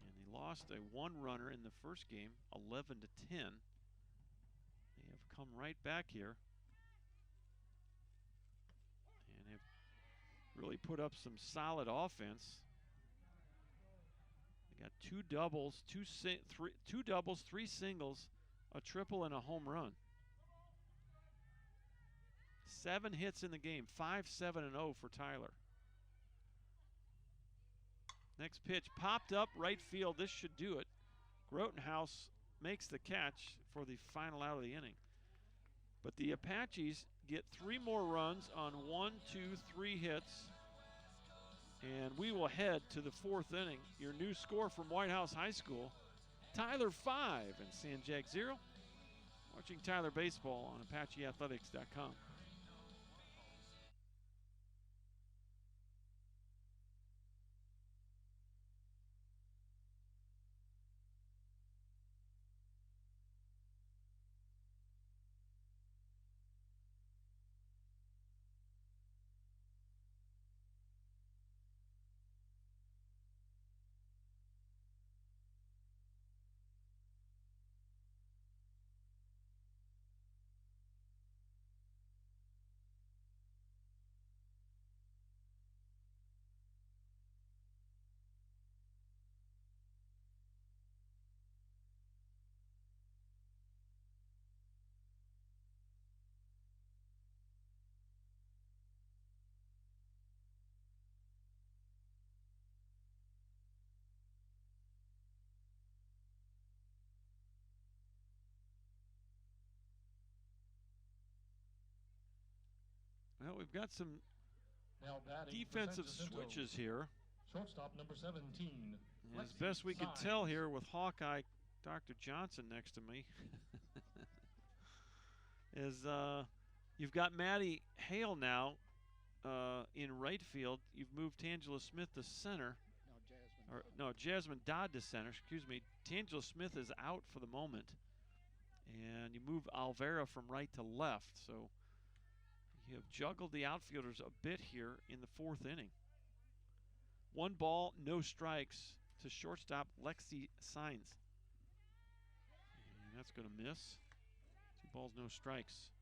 And they lost a 1-runner in the first game, 11-10. They have come right back here and have really put up some solid offense. They got 2 doubles, 3 singles, a triple, and a home run. 7 hits in the game, 5-7-0 for Tyler. Next pitch popped up right field. This should do it. Grotenhouse makes the catch for the final out of the inning. But the Apaches get 3 more runs on 1, 2, 3 hits. And we will head to the 4th inning. Your new score from White House High School, Tyler 5 and San Jac 0. Watching Tyler Baseball on ApacheAthletics.com. Well, we've got some Now batting defensive for San Jacinto. switches here. Shortstop number 17. And as best we can tell here with Hawkeye Dr. Johnson next to me, is you've got Maddie Hale now in right field. You've moved Tangela Smith to center. Jasmine Dodd to center. Excuse me. Tangela Smith is out for the moment. And you move Alvera from right to left. So you have juggled the outfielders a bit here in the 4th inning. 1 ball, no strikes to shortstop Lexi Signs. And that's going to miss. 2 balls, no strikes.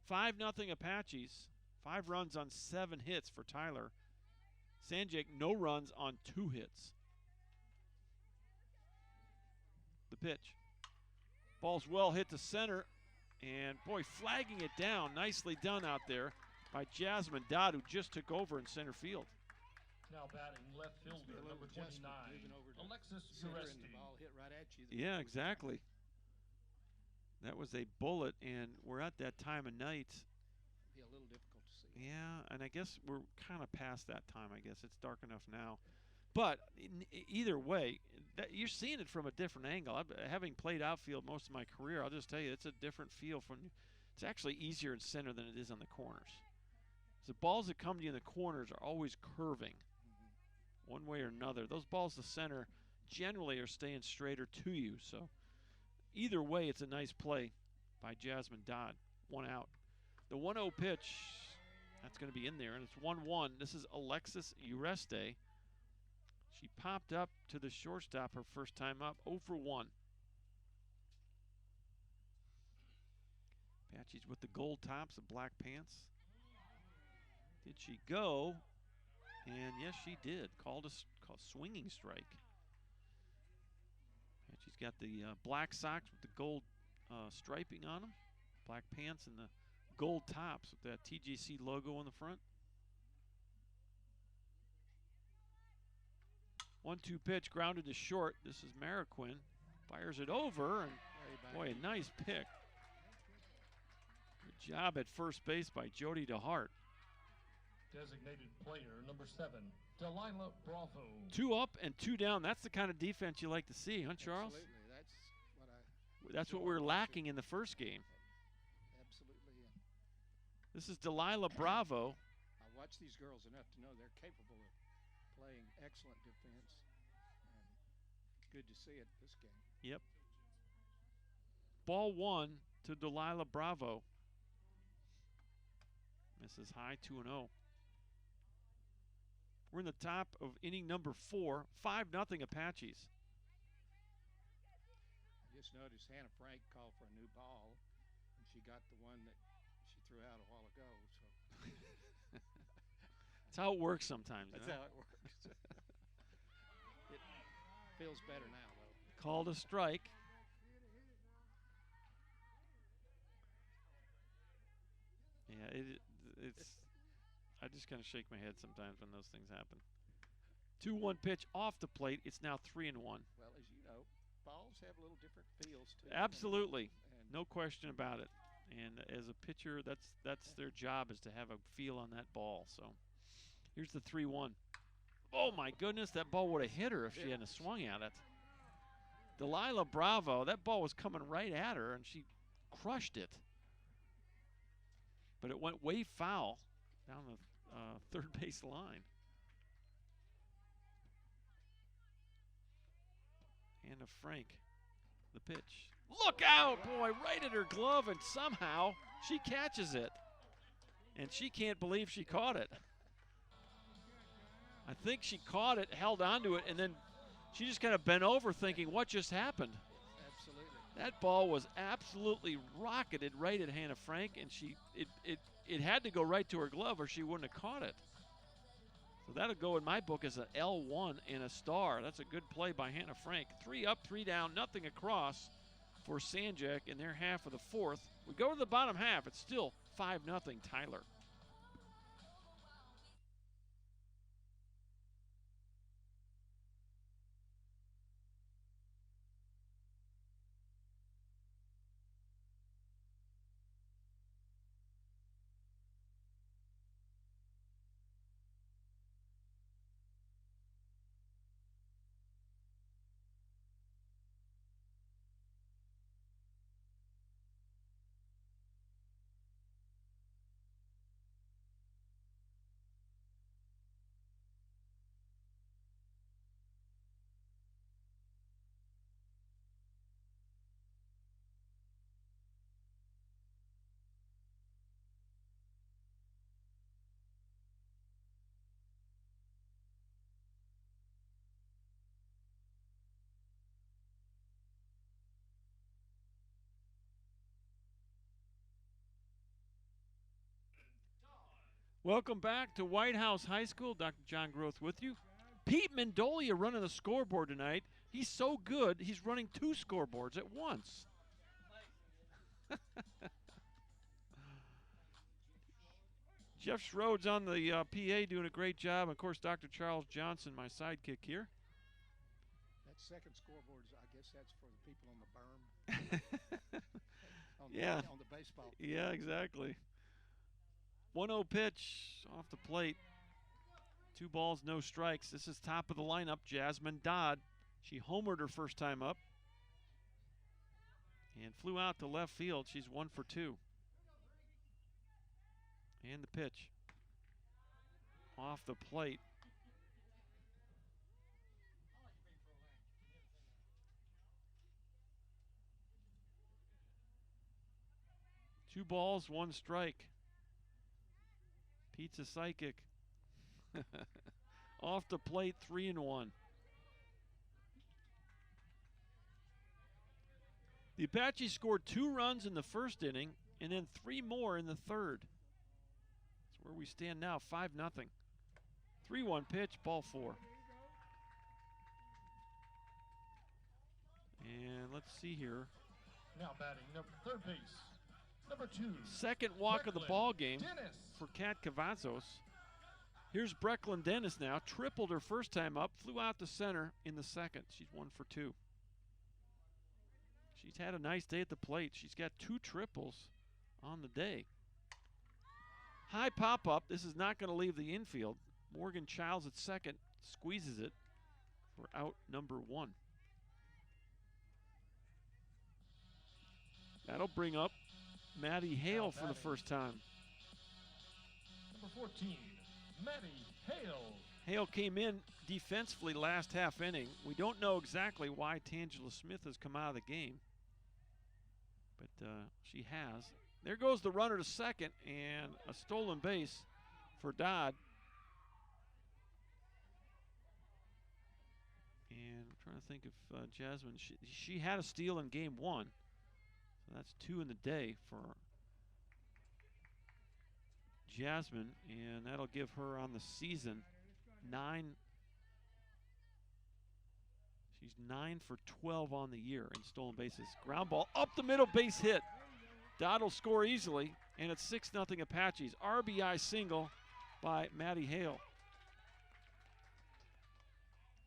5-0 Apaches. 5 runs on 7 hits for Tyler. San Jac, no runs on 2 hits. The pitch. Ball's well hit to center. And, boy, flagging it down. Nicely done out there by Jasmine Dodd, who just took over in center field. Now batting left fielder, number 29, Alexis Uresti. Yeah, exactly. That was a bullet, and we're at that time of night. Be a little difficult to see. Yeah, and I guess we're kind of past that time, I guess. It's dark enough now. But either way, you're seeing it from a different angle. Having played outfield most of my career, I'll just tell you, it's a different feel. It's actually easier in center than it is on the corners. The balls that come to you in the corners are always curving one way or another. Those balls to center generally are staying straighter to you. So either way, it's a nice play by Jasmine Dodd. 1 out. The 1-0 pitch, that's going to be in there, and it's 1-1. This is Alexis Uresti. She popped up to the shortstop her first time up, 0 for 1. Apache's with the gold tops, the black pants. Did she go? And yes, she did. Called swinging strike. Apache's got the black socks with the gold striping on them, black pants, and the gold tops with that TJC logo on the front. 1-2 pitch, grounded to short. This is Mariquin. Fires it over, and boy, a nice pick. Good job at first base by Jody DeHart. Designated player number 7, Delilah Bravo. 2 up and 2 down. That's the kind of defense you like to see, huh, Charles? Absolutely. That's what we were lacking in the first game. Absolutely. This is Delilah Bravo. I watch these girls enough to know they're capable of playing excellent defense, and it's good to see it this game. Yep. Ball 1 to Delilah Bravo. Misses high, 2-0. We're in the top of inning number 4, 5-0 Apaches. I just noticed Hannah Frank called for a new ball, and she got the one that she threw out a while ago. So That's how it works sometimes. That's how it works. It feels better now, though. Called a strike. Yeah, it's. I just kind of shake my head sometimes when those things happen. 2-1 pitch off the plate. It's now 3-1. Well, as you know, balls have a little different feels to them. Absolutely, and no question about it. And as a pitcher, that's their job, is to have a feel on that ball. So here's the 3-1. Oh my goodness, that ball would have hit her if she hadn't swung at it. Delilah Bravo, that ball was coming right at her, and she crushed it. But it went way foul down the third base line. Hannah Frank, the pitch. Look out, boy, right at her glove, and somehow she catches it. And she can't believe she caught it. I think she caught it, held onto it, and then she just kind of bent over thinking, what just happened? Absolutely. That ball was absolutely rocketed right at Hannah Frank, and it had to go right to her glove or she wouldn't have caught it. So that'll go in my book as an L1 and a star. That's a good play by Hannah Frank. 3 up, 3 down, nothing across for San Jac in their half of the fourth. We go to the bottom half. It's still 5-0 Tyler. Welcome back to White House High School. Dr. John Groth with you. Pete Mendolia running the scoreboard tonight. He's so good, he's running 2 scoreboards at once. Jeff Schroed's on the PA doing a great job. Of course, Dr. Charles Johnson, my sidekick here. That second scoreboard, I guess that's for the people on the berm. Yeah. On the baseball field. Yeah, exactly. 1-0 pitch off the plate. 2 balls, no strikes. This is top of the lineup, Jasmine Dodd. She homered her first time up and flew out to left field. She's 1 for 2. And the pitch off the plate. Two balls, 1 strike. Pete's a psychic. Off the plate, 3-1. The Apaches scored 2 runs in the first inning and then 3 more in the third. That's where we stand now, 5-0. 3-1 pitch, ball 4. And let's see here. Now batting third base, number 2. Second walk of the ball game Dennis. for Kat Cavazos. Here's Brecklin Dennis now. Tripled her first time up, flew out to center in the second. She's 1 for 2. She's had a nice day at the plate. She's got 2 triples on the day. High pop-up. This is not going to leave the infield. Morgan Childs at second squeezes it for out number 1. That'll bring up Maddie Hale for the first time. Number 14, Maddie Hale. Hale came in defensively last half inning. We don't know exactly why Tangela Smith has come out of the game, but she has. There goes the runner to second, and a stolen base for Dodd. And I'm trying to think if Jasmine, she had a steal in game 1. So that's 2 in the day for Jasmine, and that'll give her on the season 9. She's 9 for 12 on the year in stolen bases. Ground ball up the middle, base hit. Dodd will score easily, And it's 6-0 Apaches. RBI single by Matty Hale.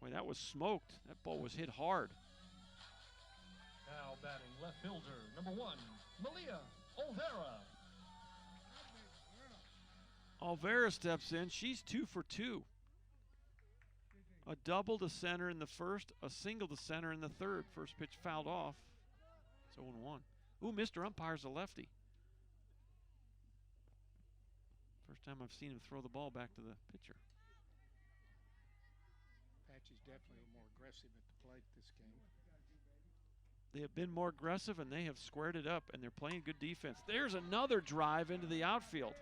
Boy, that was smoked. That ball was hit hard. Now batting left fielder, number 1, Malia Olvera. Olvera steps in. She's 2 for 2. A double to center in the first, a single to center in the third. First pitch fouled off. It's 0-1. Ooh, Mr. Umpire's a lefty. First time I've seen him throw the ball back to the pitcher. Apache's definitely more aggressive at the plate this game. They have been more aggressive, and they have squared it up, and they're playing good defense. There's another drive into the outfield.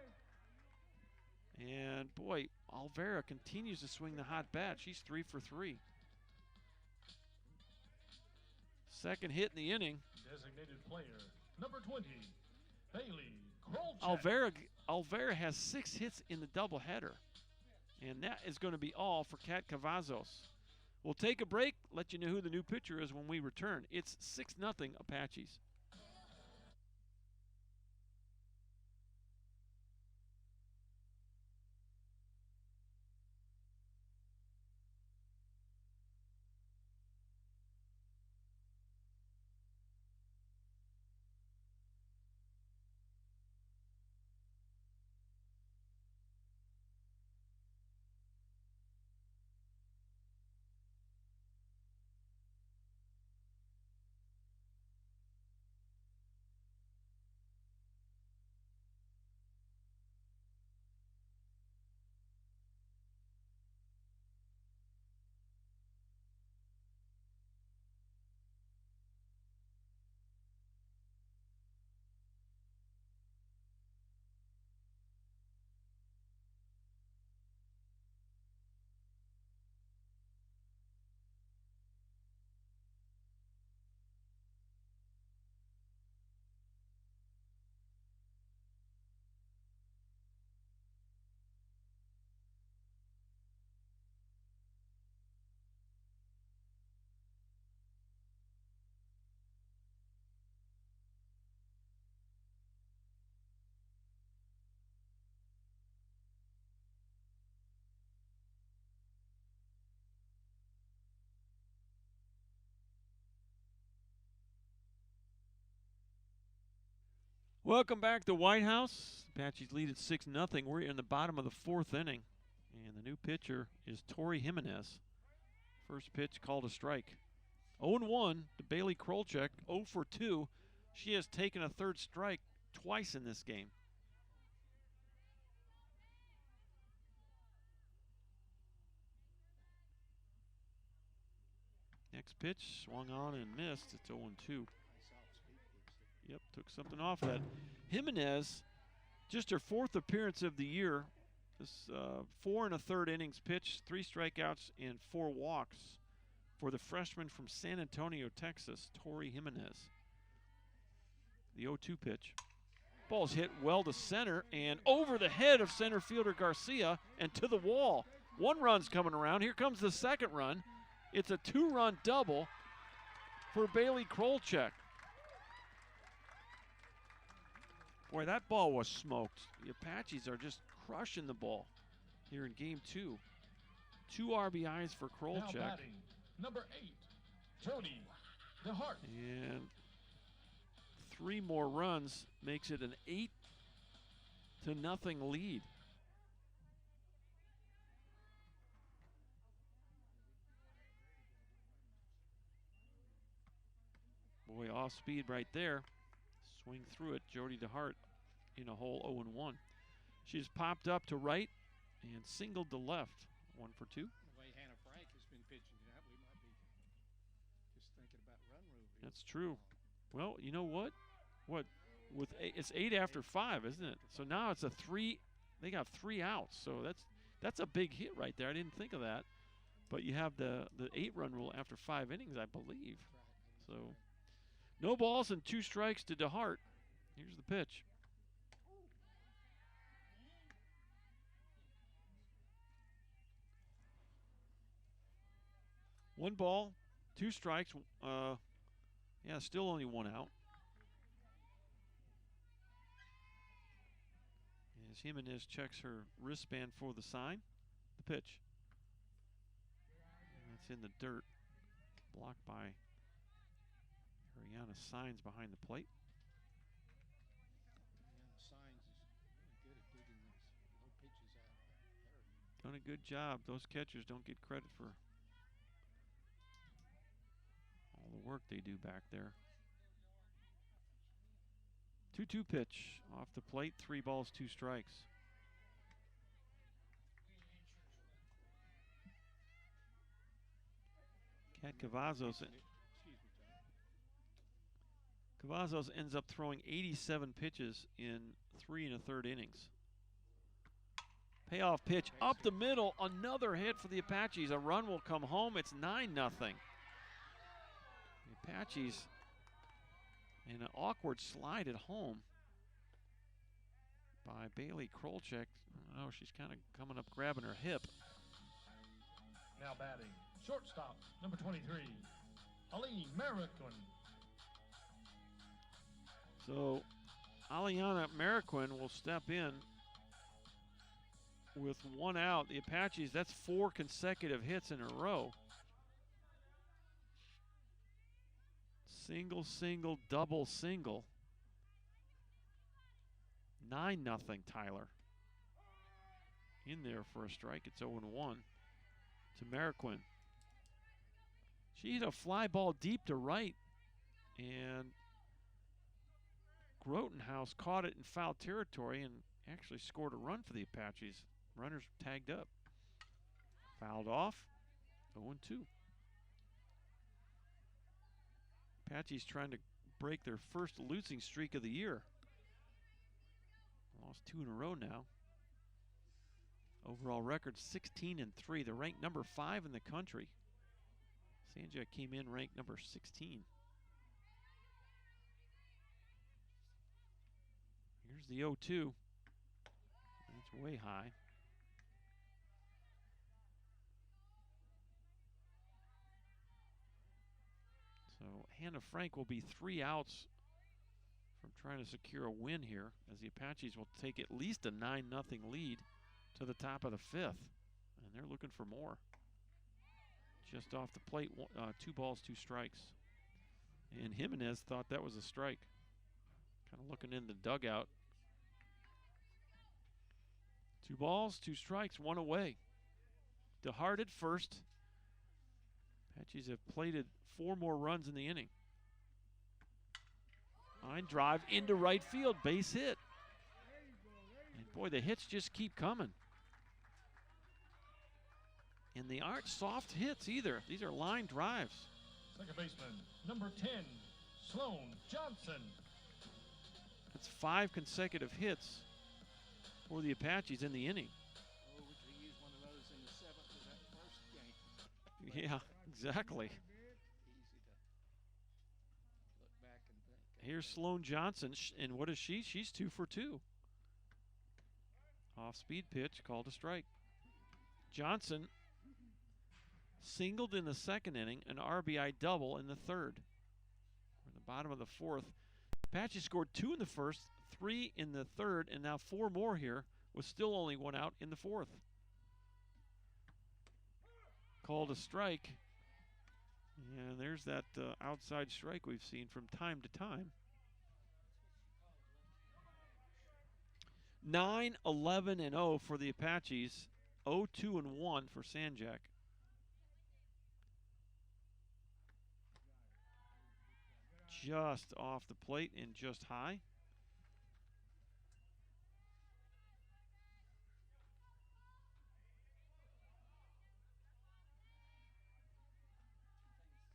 And, boy, Olvera continues to swing the hot bat. She's 3 for 3. Second hit in the inning. Designated player, number 20, Bailey Krolchak. Olvera has 6 hits in the doubleheader. And that is going to be all for Kat Cavazos. We'll take a break, let you know who the new pitcher is when we return. It's 6-0 Apaches. Welcome back to White House. Apaches lead at 6-0. We're in the bottom of the 4th inning. And the new pitcher is Tori Jimenez. First pitch called a strike. 0-1 to Bailey Krolchak, 0 for 2. She has taken a third strike twice in this game. Next pitch, swung on and missed. It's 0-2. Yep, took something off of that. Jimenez, just her 4th appearance of the year. This 4 1/3 innings pitched, 3 strikeouts and 4 walks for the freshman from San Antonio, Texas, Tori Jimenez. The 0-2 pitch. Ball's hit well to center and over the head of center fielder Garcia and to the wall. 1 run's coming around. Here comes the second run. It's a 2-run double for Bailey Krolchak. Boy, that ball was smoked. The Apaches are just crushing the ball here in game 2. 2 RBIs for Krolchak. Now batting, number 8, Jody DeHart. And 3 more runs makes it an 8-0 lead. Boy, off speed right there. Swing through it, Jody DeHart in a hole 0-1. She's popped up to right and singled to left, 1 for 2. The way Hannah Frank has been pitching tonight, we might be just thinking about run rule. That's true. Well, you know what? It's 8 after 5, isn't it? So now it's a 3. They got 3 outs. So that's a big hit right there. I didn't think of that. But you have the 8-run rule after 5 innings, I believe. So no balls and 2 strikes to DeHart. Here's the pitch. One ball, 2 strikes. Still only 1 out. As Jimenez checks her wristband for the sign. The pitch. And that's in the dirt. Blocked by Ariana Signs behind the plate. Ariana Signs is really good at digging these low pitches out of the dirt. Done a good job. Those catchers don't get credit for all the work they do back there. 2-2 pitch off the plate. 3 balls, 2 strikes. Cat Cavazos ends up throwing 87 pitches in 3 1/3 innings. Payoff pitch up the middle. Another hit for the Apaches. A run will come home. It's 9-0. The Apaches in an awkward slide at home by Bailey Krolchek. Oh, she's kind of coming up grabbing her hip. Now batting, shortstop, number 23, Ali Mariquin. So, Aliana Mariquin will step in with 1 out. The Apaches, that's 4 consecutive hits in a row. Single, single, double, single. 9-0 Tyler. In there for a strike. It's 0-1 to Mariquin. She hit a fly ball deep to right, and Grotenhouse caught it in foul territory and actually scored a run for the Apaches. Runners tagged up. Fouled off. 0-2. Apaches trying to break their first losing streak of the year. Lost 2 in a row now. Overall record 16-3. They're ranked number 5 in the country. San Jac came in ranked number 16. Here's the 0-2. That's way high. So Hannah Frank will be 3 outs from trying to secure a win here, as the Apaches will take at least a 9-0 lead to the top of the 5th. And they're looking for more. Just off the plate, 2 balls, 2 strikes. And Jimenez thought that was a strike. Kind of looking in the dugout. 2 balls, 2 strikes, 1 away. DeHart at first. Apaches have plated 4 more runs in the inning. Line drive into right field, base hit. And boy, the hits just keep coming. And they aren't soft hits either. These are line drives. Second baseman, number 10, Sloan Johnson. That's 5 consecutive hits for the Apaches in the inning. Oh, we could use one of those in the 7th of that first game. Yeah, exactly. Easy to look back and think. Here's Sloan Johnson, and what is she? She's 2 for 2. Off-speed pitch, called a strike. Johnson singled in the 2nd inning, an RBI double in the 3rd. We're in the bottom of the 4th. Apaches scored 2 in the 1st, 3 in the 3rd, and now 4 more here, with still only 1 out in the 4th. Called a strike. And there's that outside strike we've seen from time to time. 9-11-0 for the Apaches. 0-2-1 for San Jac. Just off the plate and just high.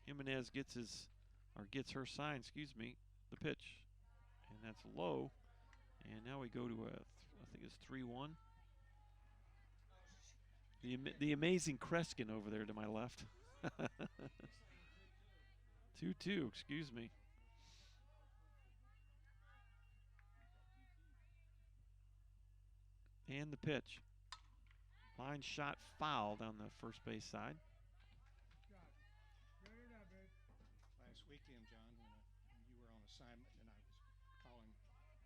Jimenez gets her sign, excuse me, the pitch. And that's low. And now we go to I think it's 3-1. The amazing Kreskin over there to my left. 2-2, excuse me. And the pitch. Line shot foul down the first base side. Last weekend, John, when you were on assignment and I was calling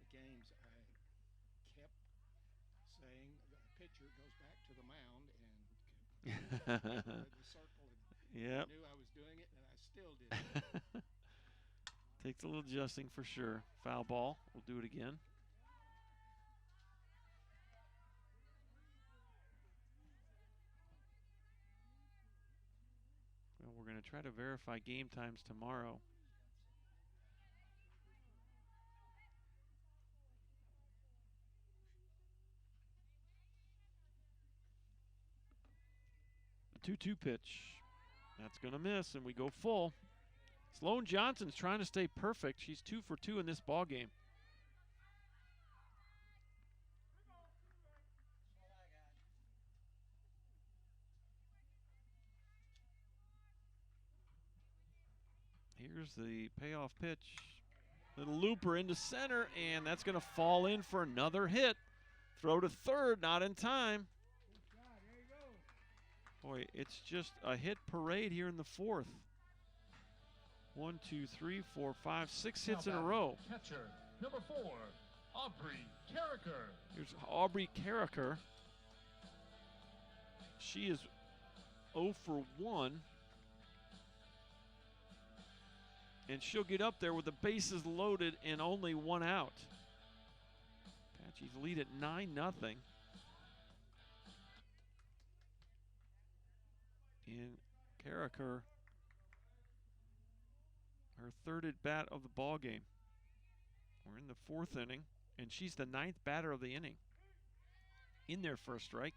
the games, I kept The circle. Yep. I knew I was doing it, and I still did it. Takes a little adjusting for sure. Foul ball. We'll do it again. Well, we're going to try to verify game times tomorrow. The 2-2 pitch. That's going to miss, and we go full. Sloan Johnson's trying to stay perfect. She's 2 for 2 in this ball game. Here's the payoff pitch. Little looper into center, and that's going to fall in for another hit. Throw to third, not in time. Boy, it's just a hit parade here in the fourth. 1, 2, 3, 4, 5, 6 hits in a row. Catcher, number 4, Aubrey Carricker. Here's Aubrey Carricker. She is 0 for 1. And she'll get up there with the bases loaded and only 1 out. Apaches lead at 9-0. And Carricker, her third at bat of the ball game. We're in the 4th inning, and she's the 9th batter of the inning in their first strike.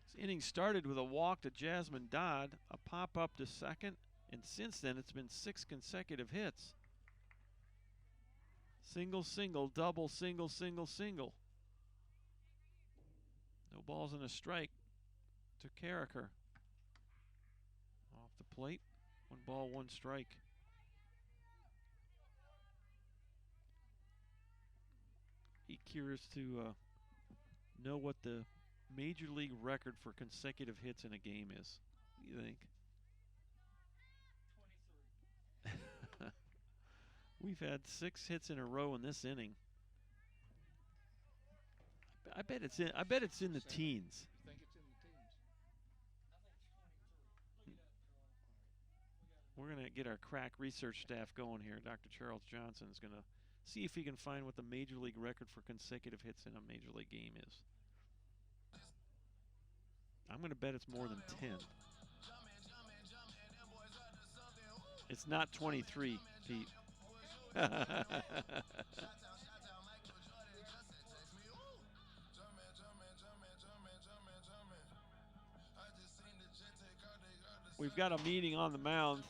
This inning started with a walk to Jasmine Dodd, a pop up to second, and since then it's been 6 consecutive hits. Single, single, double, single, single, single. No balls and a strike to Carricker. Off the plate, 1 ball, 1 strike. Be curious to know what the major league record for consecutive hits in a game is. What do you think? 23. We've had 6 hits in a row in this inning. I bet it's in the teens. You think it's in the teens? We're going to get our crack research staff going here. Dr. Charles Johnson is going to see if he can find what the major league record for consecutive hits in a major league game is. I'm going to bet it's more than 10. It's not 23, Pete. We've got a meeting on the mound.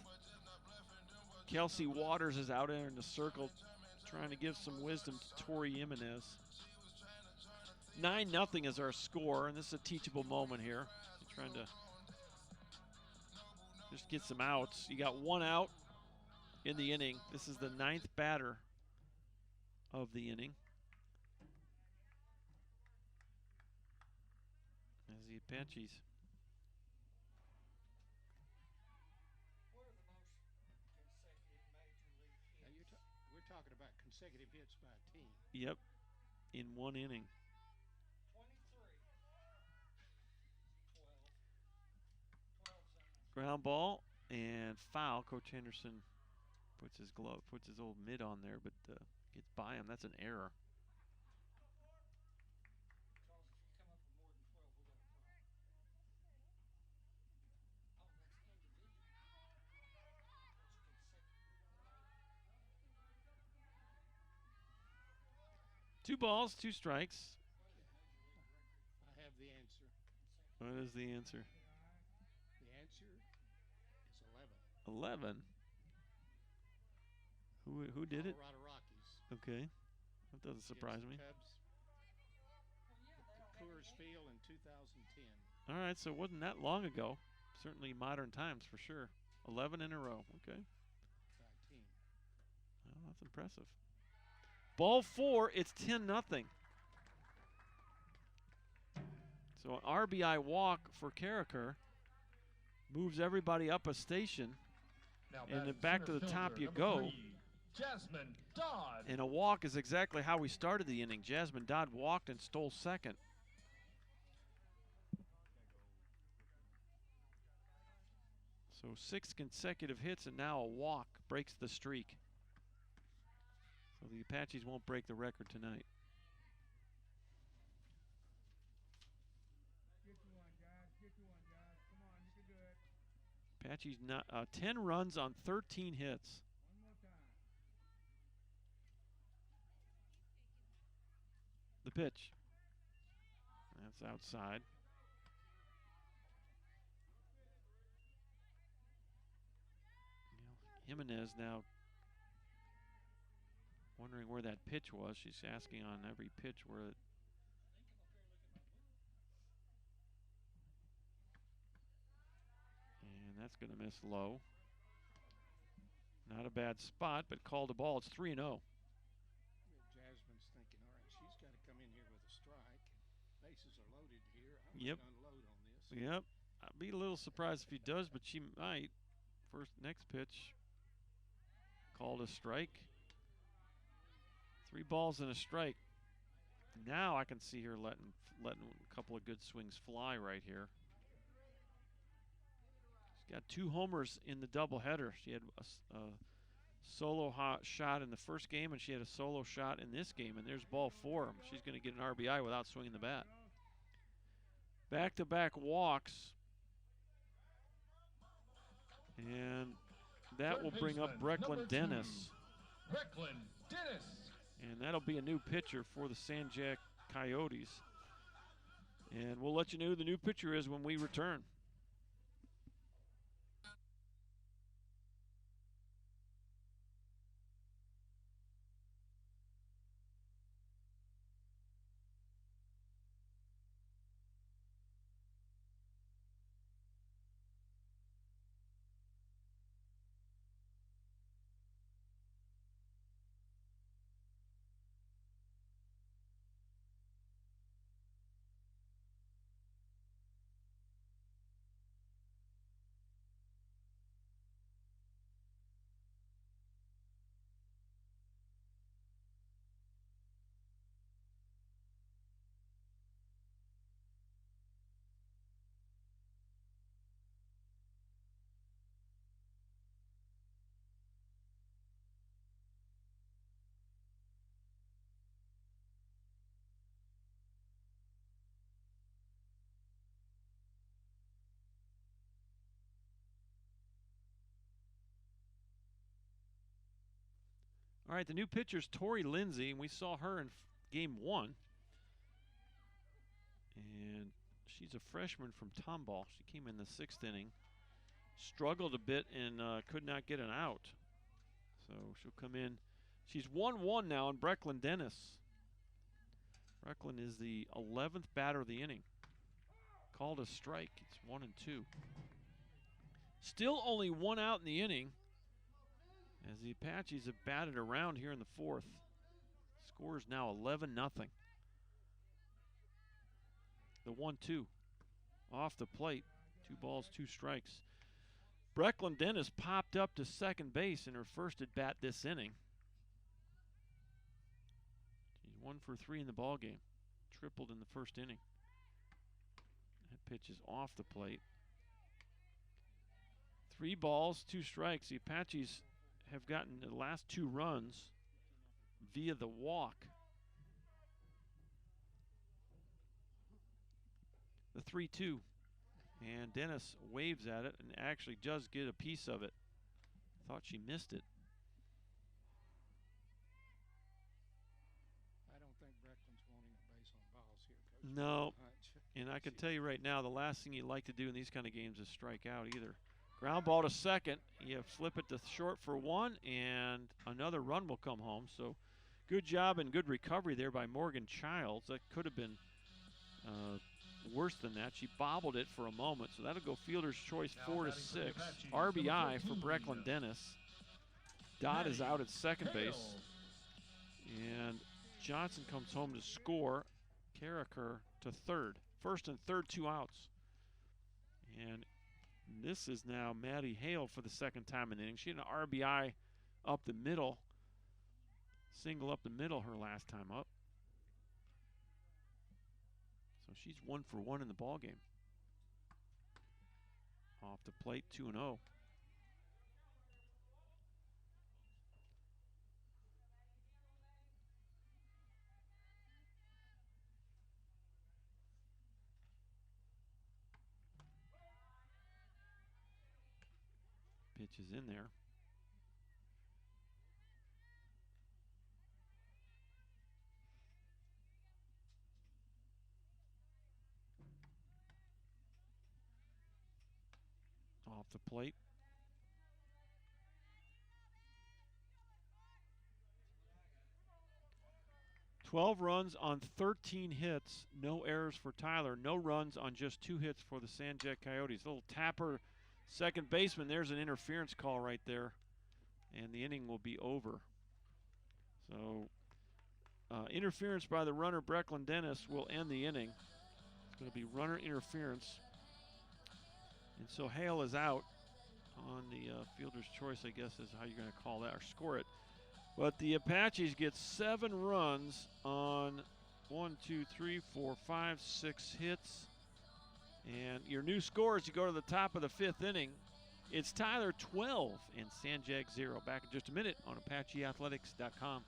Kelsey Waters is out there in the circle trying to give some wisdom to Tori Jimenez. 9-0 is our score, and this is a teachable moment here. You're trying to just get some outs. You got 1 out in the inning. This is the 9th batter of the inning. As the Apaches. We're talking about consecutive hits by a team. Yep, in 1 inning. 23. Ground ball and foul. Coach Henderson puts his old mitt on there, but gets by him. That's an error. Two balls, 2 strikes. I have the answer. What is the answer? The answer is 11. 11. Who did it? Colorado Rockies. Okay, that doesn't surprise me. Cubs at Coors Field in 2010. All right, so it wasn't that long ago. Certainly modern times for sure. 11 in a row. Okay. By a team. Well, that's impressive. Ball 4, it's 10-0. So an RBI walk for Carricker moves everybody up a station, and then back to the top you go. 3, Jasmine Dodd. And a walk is exactly how we started the inning. Jasmine Dodd walked and stole second. So 6 consecutive hits and now a walk breaks the streak. So the Apaches won't break the record tonight. Apaches 10 runs on 13 hits. The pitch. That's outside. Jimenez now wondering where that pitch was. She's asking on every pitch where it. And that's going to miss low. Not a bad spot, but called a ball. It's 3-0. Jasmine's thinking, all right, she's got to come in here with a strike. Bases are loaded here. I'm Yep. going to unload on this. Yep. I'd be a little surprised if he does, but she might. Next pitch. Called a strike. 3 balls and a strike. Now I can see her letting a couple of good swings fly right here. She's got 2 homers in the doubleheader. She had a solo shot in the first game, and she had a solo shot in this game, and there's ball 4. She's going to get an RBI without swinging the bat. Back-to-back walks. And that will bring up Brecklin Dennis. Brecklin Dennis. And that'll be a new pitcher for the San Jac Coyotes. And we'll let you know who the new pitcher is when we return. All right, the new pitcher's Tori Lindsay, and we saw her in game 1. And she's a freshman from Tomball. She came in the 6th inning, struggled a bit, and could not get an out. So she'll come in. She's 1-1 now on Brecklin Dennis. Brecklin is the 11th batter of the inning. Called a strike. It's 1-2. Still only 1 out in the inning, as the Apaches have batted around here in the 4th. Score is now 11-0. The 1-2 off the plate. 2 balls, 2 strikes. Brecklin Dennis popped up to second base in her first at bat this inning. She's 1 for 3 in the ball game. Tripled in the first inning. That pitch is off the plate. 3 balls, 2 strikes. The Apaches have gotten the last 2 runs via the walk. The 3-2. And Dennis waves at it and actually does get a piece of it. Thought she missed it. I don't think Brecklin's wanting a base on balls here, Coach. No. And I can tell you right now, the last thing you like to do in these kind of games is strike out either. Ground ball to second. You flip it to short for 1, and another run will come home. So good job and good recovery there by Morgan Childs. That could have been worse than that. She bobbled it for a moment, so that'll go fielder's choice 4-6. RBI for Brecklin Dennis. Dot is out at second base. And Johnson comes home to score. Carricker to third. First and third, 2 outs. And this is now Maddie Hale for the second time in the inning. She had an RBI up the middle. Single up the middle her last time up. So she's 1 for 1 in the ball game. Off the plate, 2-0. Pitch is in there. Off the plate. "12 runs on 13 hits, no errors for Tyler. No runs on just 2 hits for the San Jac Coyotes." Little tapper, second baseman. There's an interference call right there, and the inning will be over. So interference by the runner, Brecklin Dennis, will end the inning. It's going to be runner interference. And so Hale is out on the fielder's choice, I guess is how you're going to call that or score it. But the Apaches get 7 runs on 1, 2, 3, 4, 5, 6 hits. And your new score as you go to the top of the 5th inning, it's Tyler 12 and San Jac 0. Back in just a minute on ApacheAthletics.com.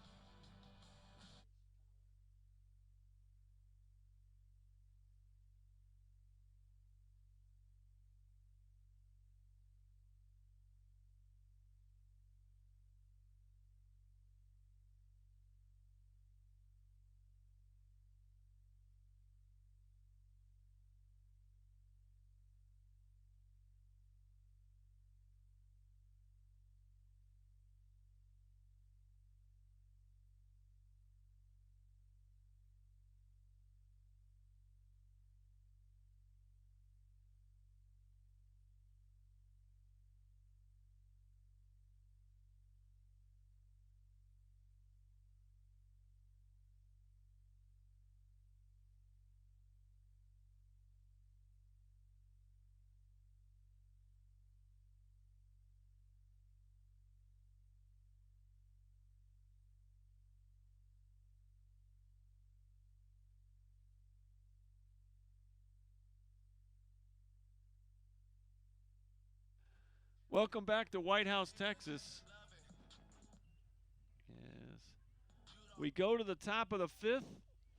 Welcome back to White House, Texas. Yes. We go to the top of the 5th,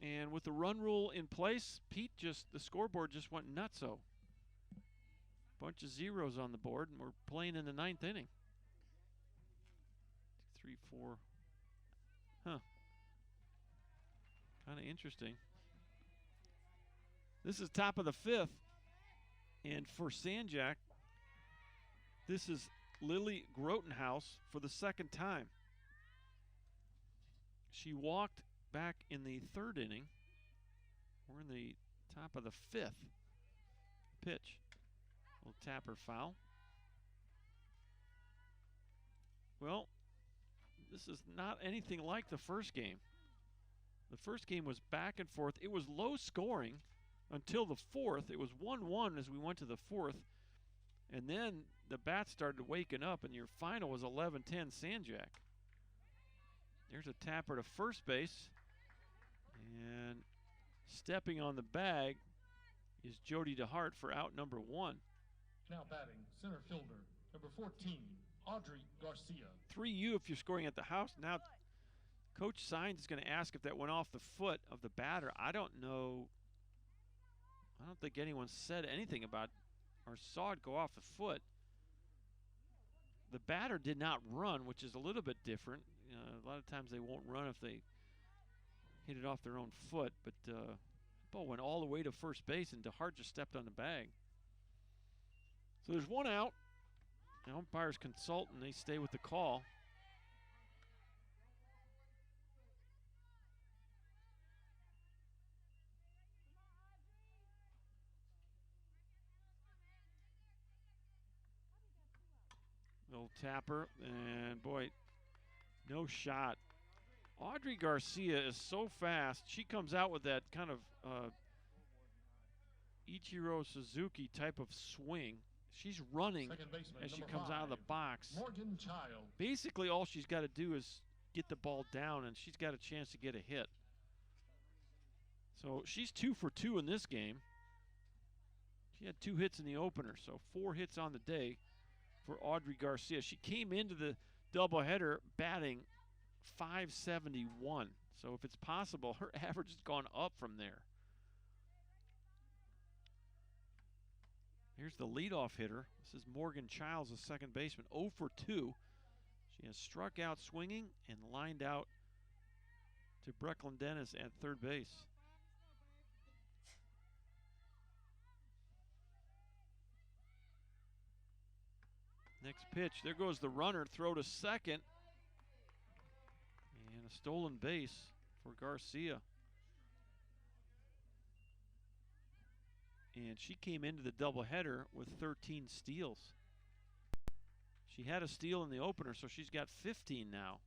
and with the run rule in place, the scoreboard just went nutso. Bunch of zeros on the board, and we're playing in the 9th inning. 2, 3, 4. Huh. Kind of interesting. This is top of the 5th, and for San Jac, this is Lily Grotenhouse for the 2nd time. She walked back in the 3rd inning. We're in the top of the 5th. Pitch. Little tapper foul. Well, this is not anything like the first game. The first game was back and forth. It was low scoring until the 4th. It was 1-1 as we went to the 4th. And then the bats started waking up, and your final was 11-10 San Jac. There's a tapper to first base. And stepping on the bag is Jody DeHart for out number 1. Now batting, center fielder, number 14, Audrey Garcia. 3U if you're scoring at the house. Now, Coach Sines is going to ask if that went off the foot of the batter. I don't know. I don't think anyone said anything about or saw it go off the foot. The batter did not run, which is a little bit different. A lot of times they won't run if they hit it off their own foot, but ball went all the way to first base, and DeHart just stepped on the bag. So there's 1 out. The umpires consult, and they stay with the call. Little tapper, and boy, no shot. Audrey Garcia is so fast. She comes out with that kind of Ichiro Suzuki type of swing. She's running as she comes out of the box. Morgan Child. Basically, all she's got to do is get the ball down, and she's got a chance to get a hit. So she's 2 for 2 in this game. She had 2 hits in the opener, so 4 hits on the day for Audrey Garcia. She came into the doubleheader batting .571. So if it's possible, her average has gone up from there. Here's the leadoff hitter. This is Morgan Childs, the second baseman, 0 for 2. She has struck out swinging and lined out to Brecklin Dennis at third base. Next pitch, there goes the runner, throw to second. And a stolen base for Garcia. And she came into the doubleheader with 13 steals. She had a steal in the opener, so she's got 15 now.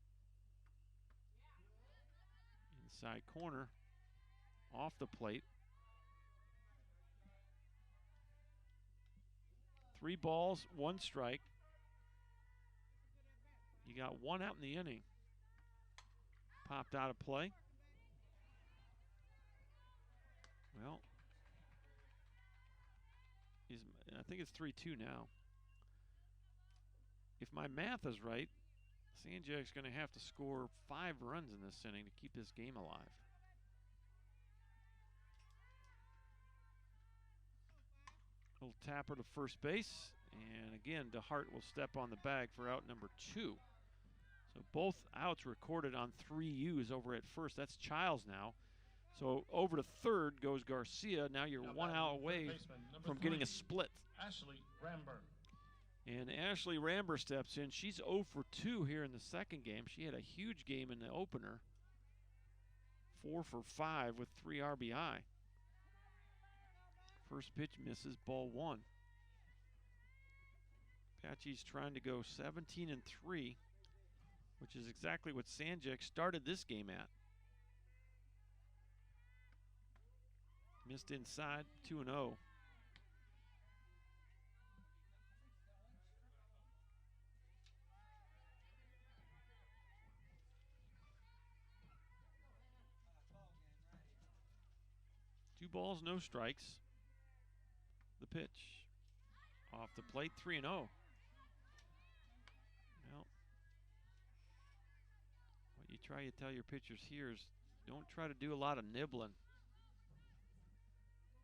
Inside corner, off the plate. 3 balls, 1 strike. You got 1 out in the inning. Popped out of play. Well, I think it's 3-2 now. If my math is right, San Jac's going to have to score 5 runs in this inning to keep this game alive. Little tapper to first base, and again, DeHart will step on the bag for out number 2. So both outs recorded on 3 U's over at first. That's Childs now. So over to third goes Garcia. Now you're 1 out away from getting a split. Ashley Ramber. And Ashley Ramber steps in. She's 0 for 2 here in the second game. She had a huge game in the opener. 4 for 5 with 3 RBI. First pitch misses, ball 1. Apache's trying to go 17-3, which is exactly what San Jac started this game at. Missed inside, 2-0. Two balls, no strikes. The pitch. Off the plate, 3-0. Well, what you try to tell your pitchers here is don't try to do a lot of nibbling.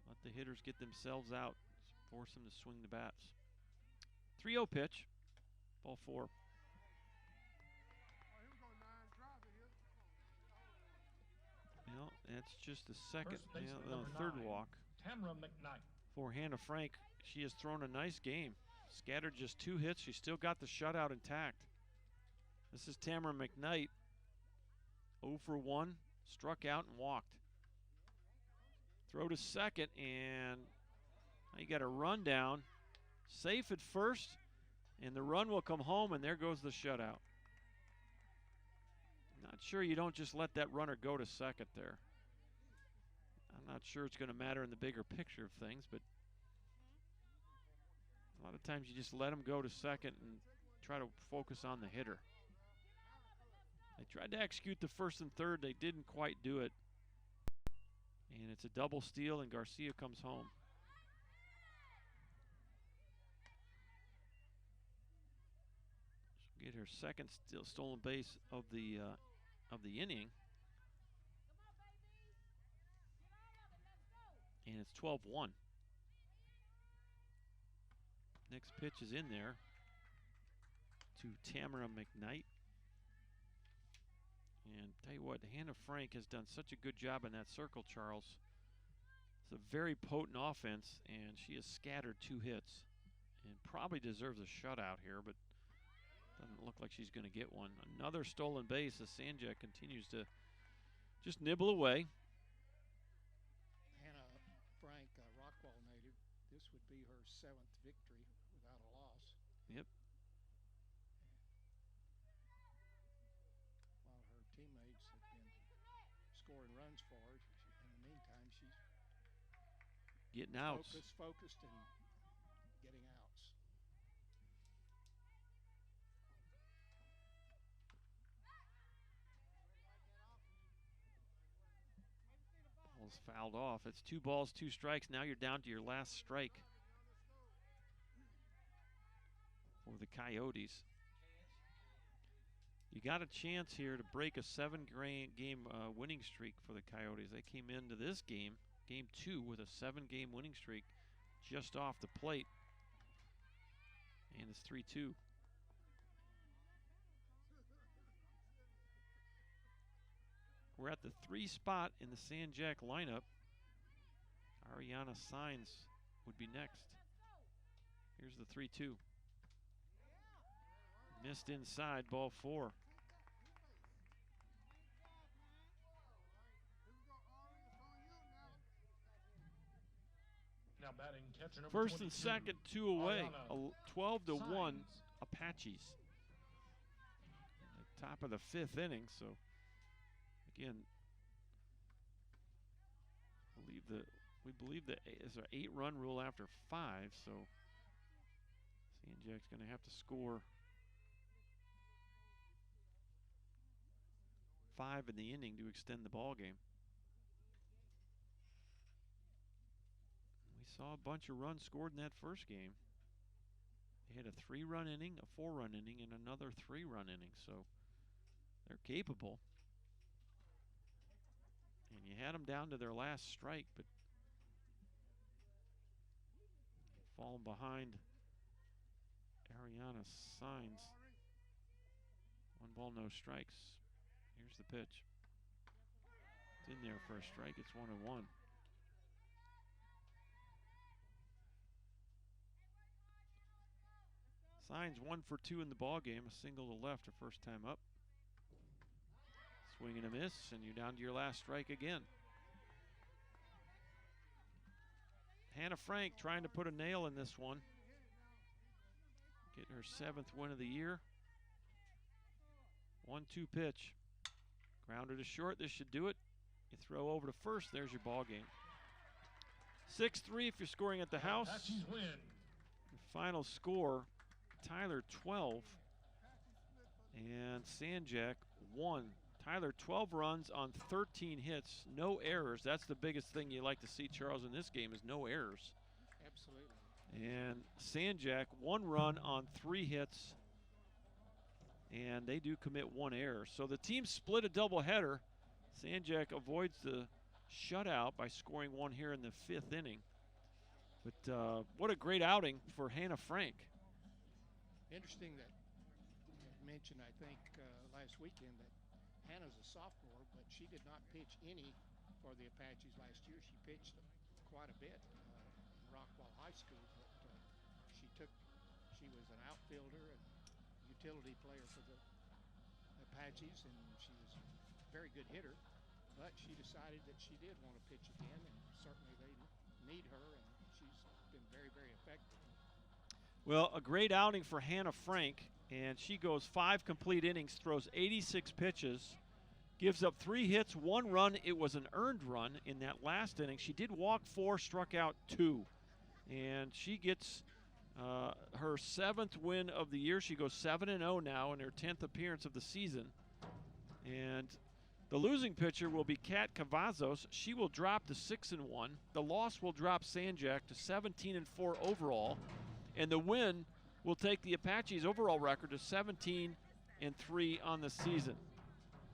Let the hitters get themselves out. Force them to swing the bats. 3-0 pitch. Ball 4. Well, that's just the second, third walk. Tamara McKnight. For Hannah Frank, she has thrown a nice game. Scattered just 2 hits. She still got the shutout intact. This is Tamara McKnight. 0 for 1. Struck out and walked. Throw to second, and you got a run down. Safe at first, and the run will come home, and there goes the shutout. Not sure you don't just let that runner go to second there. I'm not sure it's going to matter in the bigger picture of things, but a lot of times you just let them go to second and try to focus on the hitter. They tried to execute the first and third. They didn't quite do it. And it's a double steal, and Garcia comes home. She'll get her second stolen base of the inning. And it's 12-1. Next pitch is in there to Tamara McKnight. And tell you what, Hannah Frank has done such a good job in that circle, Charles. It's a very potent offense, and she has scattered 2 hits and probably deserves a shutout here, but doesn't look like she's going to get one. Another stolen base as San Jac continues to just nibble away. Hannah Frank, Rockwall native, this would be her 7th victory without a loss. Yep. While her teammates have been scoring runs for her, in the meantime, she's getting outs. Focused and getting outs. Ball's fouled off. It's 2 balls, 2 strikes. Now you're down to your last strike. Coyotes. You got a chance here to break a 7-game winning streak for the Coyotes. They came into this game, game 2, with a 7-game winning streak just off the plate. And it's 3-2. We're at the 3 spot in the San Jac lineup. Ariana Signs would be next. Here's the 3-2. Missed inside, ball 4. Now batting catcher number First and 22, second, 2 away. Ariana 12-1 Signs. Apaches. At the top of the 5th inning, so again, we believe that there's an 8-run rule after 5, so San Jac's going to have to score 5 in the inning to extend the ball game. We saw a bunch of runs scored in that first game. They had a 3-run inning, a 4-run inning, and another 3-run inning, so they're capable. And you had them down to their last strike, but falling behind Ariana Signs. 1 ball, no strikes. Here's the pitch. It's in there for a strike. It's 1-1. Signs 1 for 2 in the ball game. A single to left, her first time up. Swing and a miss, and you're down to your last strike again. Hannah Frank trying to put a nail in this one. Getting her 7th win of the year. 1-2 pitch. Grounder to short. This should do it. You throw over to first. There's your ball game. 6-3 if you're scoring at the house. Apaches win. The final score, Tyler 12 and San Jac 1. Tyler 12 runs on 13 hits, no errors. That's the biggest thing you like to see, Charles, in this game is no errors. Absolutely. And San Jac 1 run on 3 hits, and they do commit 1 error. So the team split a doubleheader. San Jac avoids the shutout by scoring 1 here in the 5th inning. But what a great outing for Hannah Frank. Interesting that you mentioned, I think, last weekend that Hannah's a sophomore, but she did not pitch any for the Apaches last year. She pitched quite a bit in Rockwall High School, but she was an outfielder and utility player for the Apaches, and she was a very good hitter. But she decided that she did want to pitch again, and certainly they need her, and she's been very, very effective. Well, a great outing for Hannah Frank, and she goes 5 complete innings, throws 86 pitches, gives up 3 hits, 1 run. It was an earned run in that last inning. She did walk 4, struck out 2, and she gets her 7th win of the year. She goes 7-0 now in her 10th appearance of the season. And the losing pitcher will be Kat Cavazos. She will drop to 6-1. The loss will drop San Jac to 17-4 overall. And the win will take the Apaches' overall record to 17-3 on the season.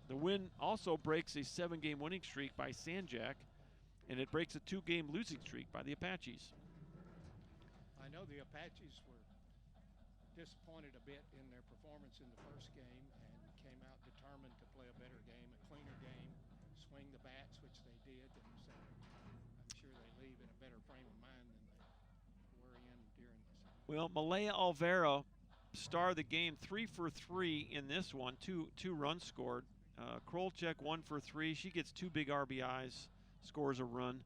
The win also breaks a 7-game winning streak by San Jac, and it breaks a 2-game losing streak by the Apaches. I know the Apaches were disappointed a bit in their performance in the first game and came out determined to play a better game, a cleaner game, swing the bats, which they did, and so I'm sure they leave in a better frame of mind than they were in during this. Well, Malaya Alvaro, star of the game, 3 for 3 in this one, two runs scored. Krolchek 1 for 3. She gets 2 big RBIs, scores a run.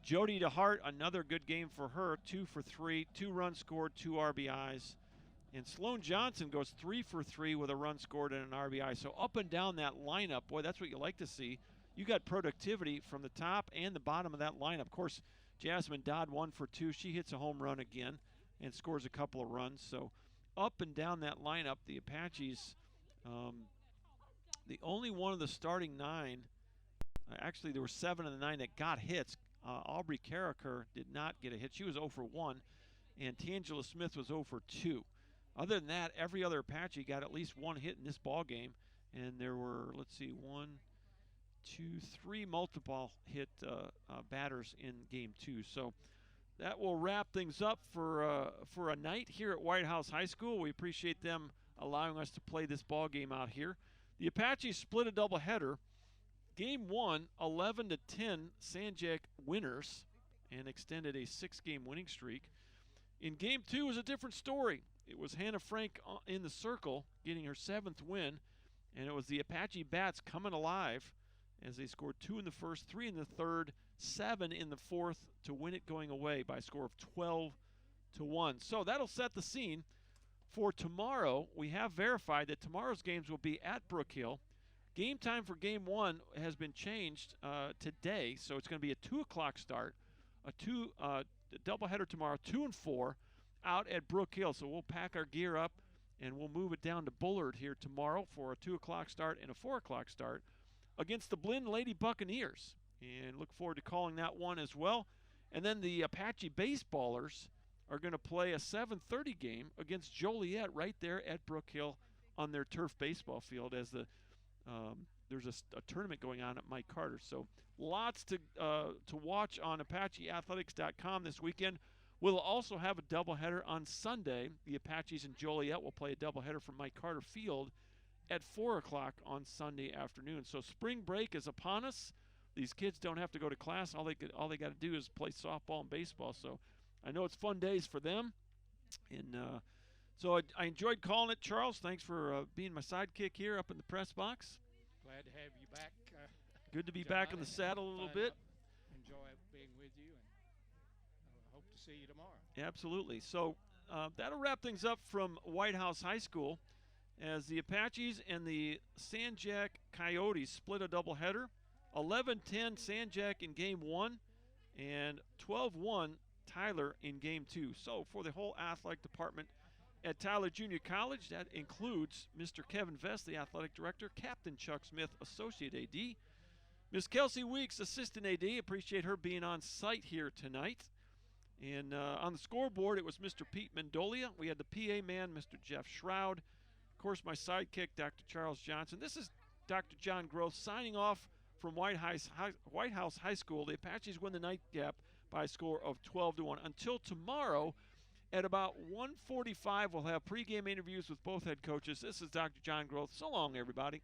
Jody DeHart, another good game for her, 2 for 3, 2 runs scored, 2 RBIs. And Sloan Johnson goes 3 for 3 with a run scored and an RBI. So up and down that lineup, boy, that's what you like to see. You got productivity from the top and the bottom of that lineup. Of course, Jasmine Dodd 1 for 2. She hits a home run again and scores a couple of runs. So up and down that lineup, the Apaches, the only one of the starting 9, actually there were 7 of the 9 that got hits. Aubrey Carricker did not get a hit. She was 0 for 1, and Tangela Smith was 0 for 2. Other than that, every other Apache got at least one hit in this ball game, and there were, let's see, 3 multiple hit batters in game 2. So that will wrap things up for a night here at White House High School. We appreciate them allowing us to play this ball game out here. The Apaches split a doubleheader. Game 1, 11-10 San Jac winners, and extended a 6-game winning streak. In Game 2 was a different story. It was Hannah Frank in the circle getting her 7th win, and it was the Apache Bats coming alive as they scored 2 in the first, 3 in the third, 7 in the fourth to win it going away by a score of 12-1. So that'll set the scene for tomorrow. We have verified that tomorrow's games will be at Brook Hill. Game time for Game 1 has been changed today, so it's going to be a 2 o'clock start, a doubleheader tomorrow, 2 and 4, out at Brook Hill. So we'll pack our gear up and we'll move it down to Bullard here tomorrow for a 2 o'clock start and a 4 o'clock start against the Blinn Lady Buccaneers. And look forward to calling that one as well. And then the Apache Baseballers are going to play a 7:30 game against Joliet right there at Brook Hill on their turf baseball field as there's a tournament going on at Mike Carter. So lots to watch on ApacheAthletics.com this weekend. We'll also have a doubleheader on Sunday. The Apaches and Joliet will play a doubleheader from Mike Carter Field at 4 o'clock on Sunday afternoon. So spring break is upon us. These kids don't have to go to class. All they got to do is play softball and baseball. So I know it's fun days for them. And so I enjoyed calling it, Charles. Thanks for being my sidekick here up in the press box. Glad to have you back. Good to be John, back in the saddle a little bit. Enjoy being with you, and hope to see you tomorrow. Absolutely. So that'll wrap things up from White House High School as the Apaches and the San Jac Coyotes split a doubleheader. 11-10 San Jac in Game 1 and 12-1 Tyler in Game 2. So for the whole athletic department at Tyler Junior College, that includes Mr. Kevin Vest, the athletic director, Captain Chuck Smith, associate AD, Miss Kelsey Weeks, assistant AD. Appreciate her being on site here tonight. And on the scoreboard, it was Mr. Pete Mendolia. We had the PA man, Mr. Jeff Shroud. Of course, my sidekick, Dr. Charles Johnson. This is Dr. John Groth signing off from White House High School. The Apaches win the nightcap by a score of 12-1. Until tomorrow at about 1:45, we'll have pregame interviews with both head coaches. This is Dr. John Groth. So long, everybody.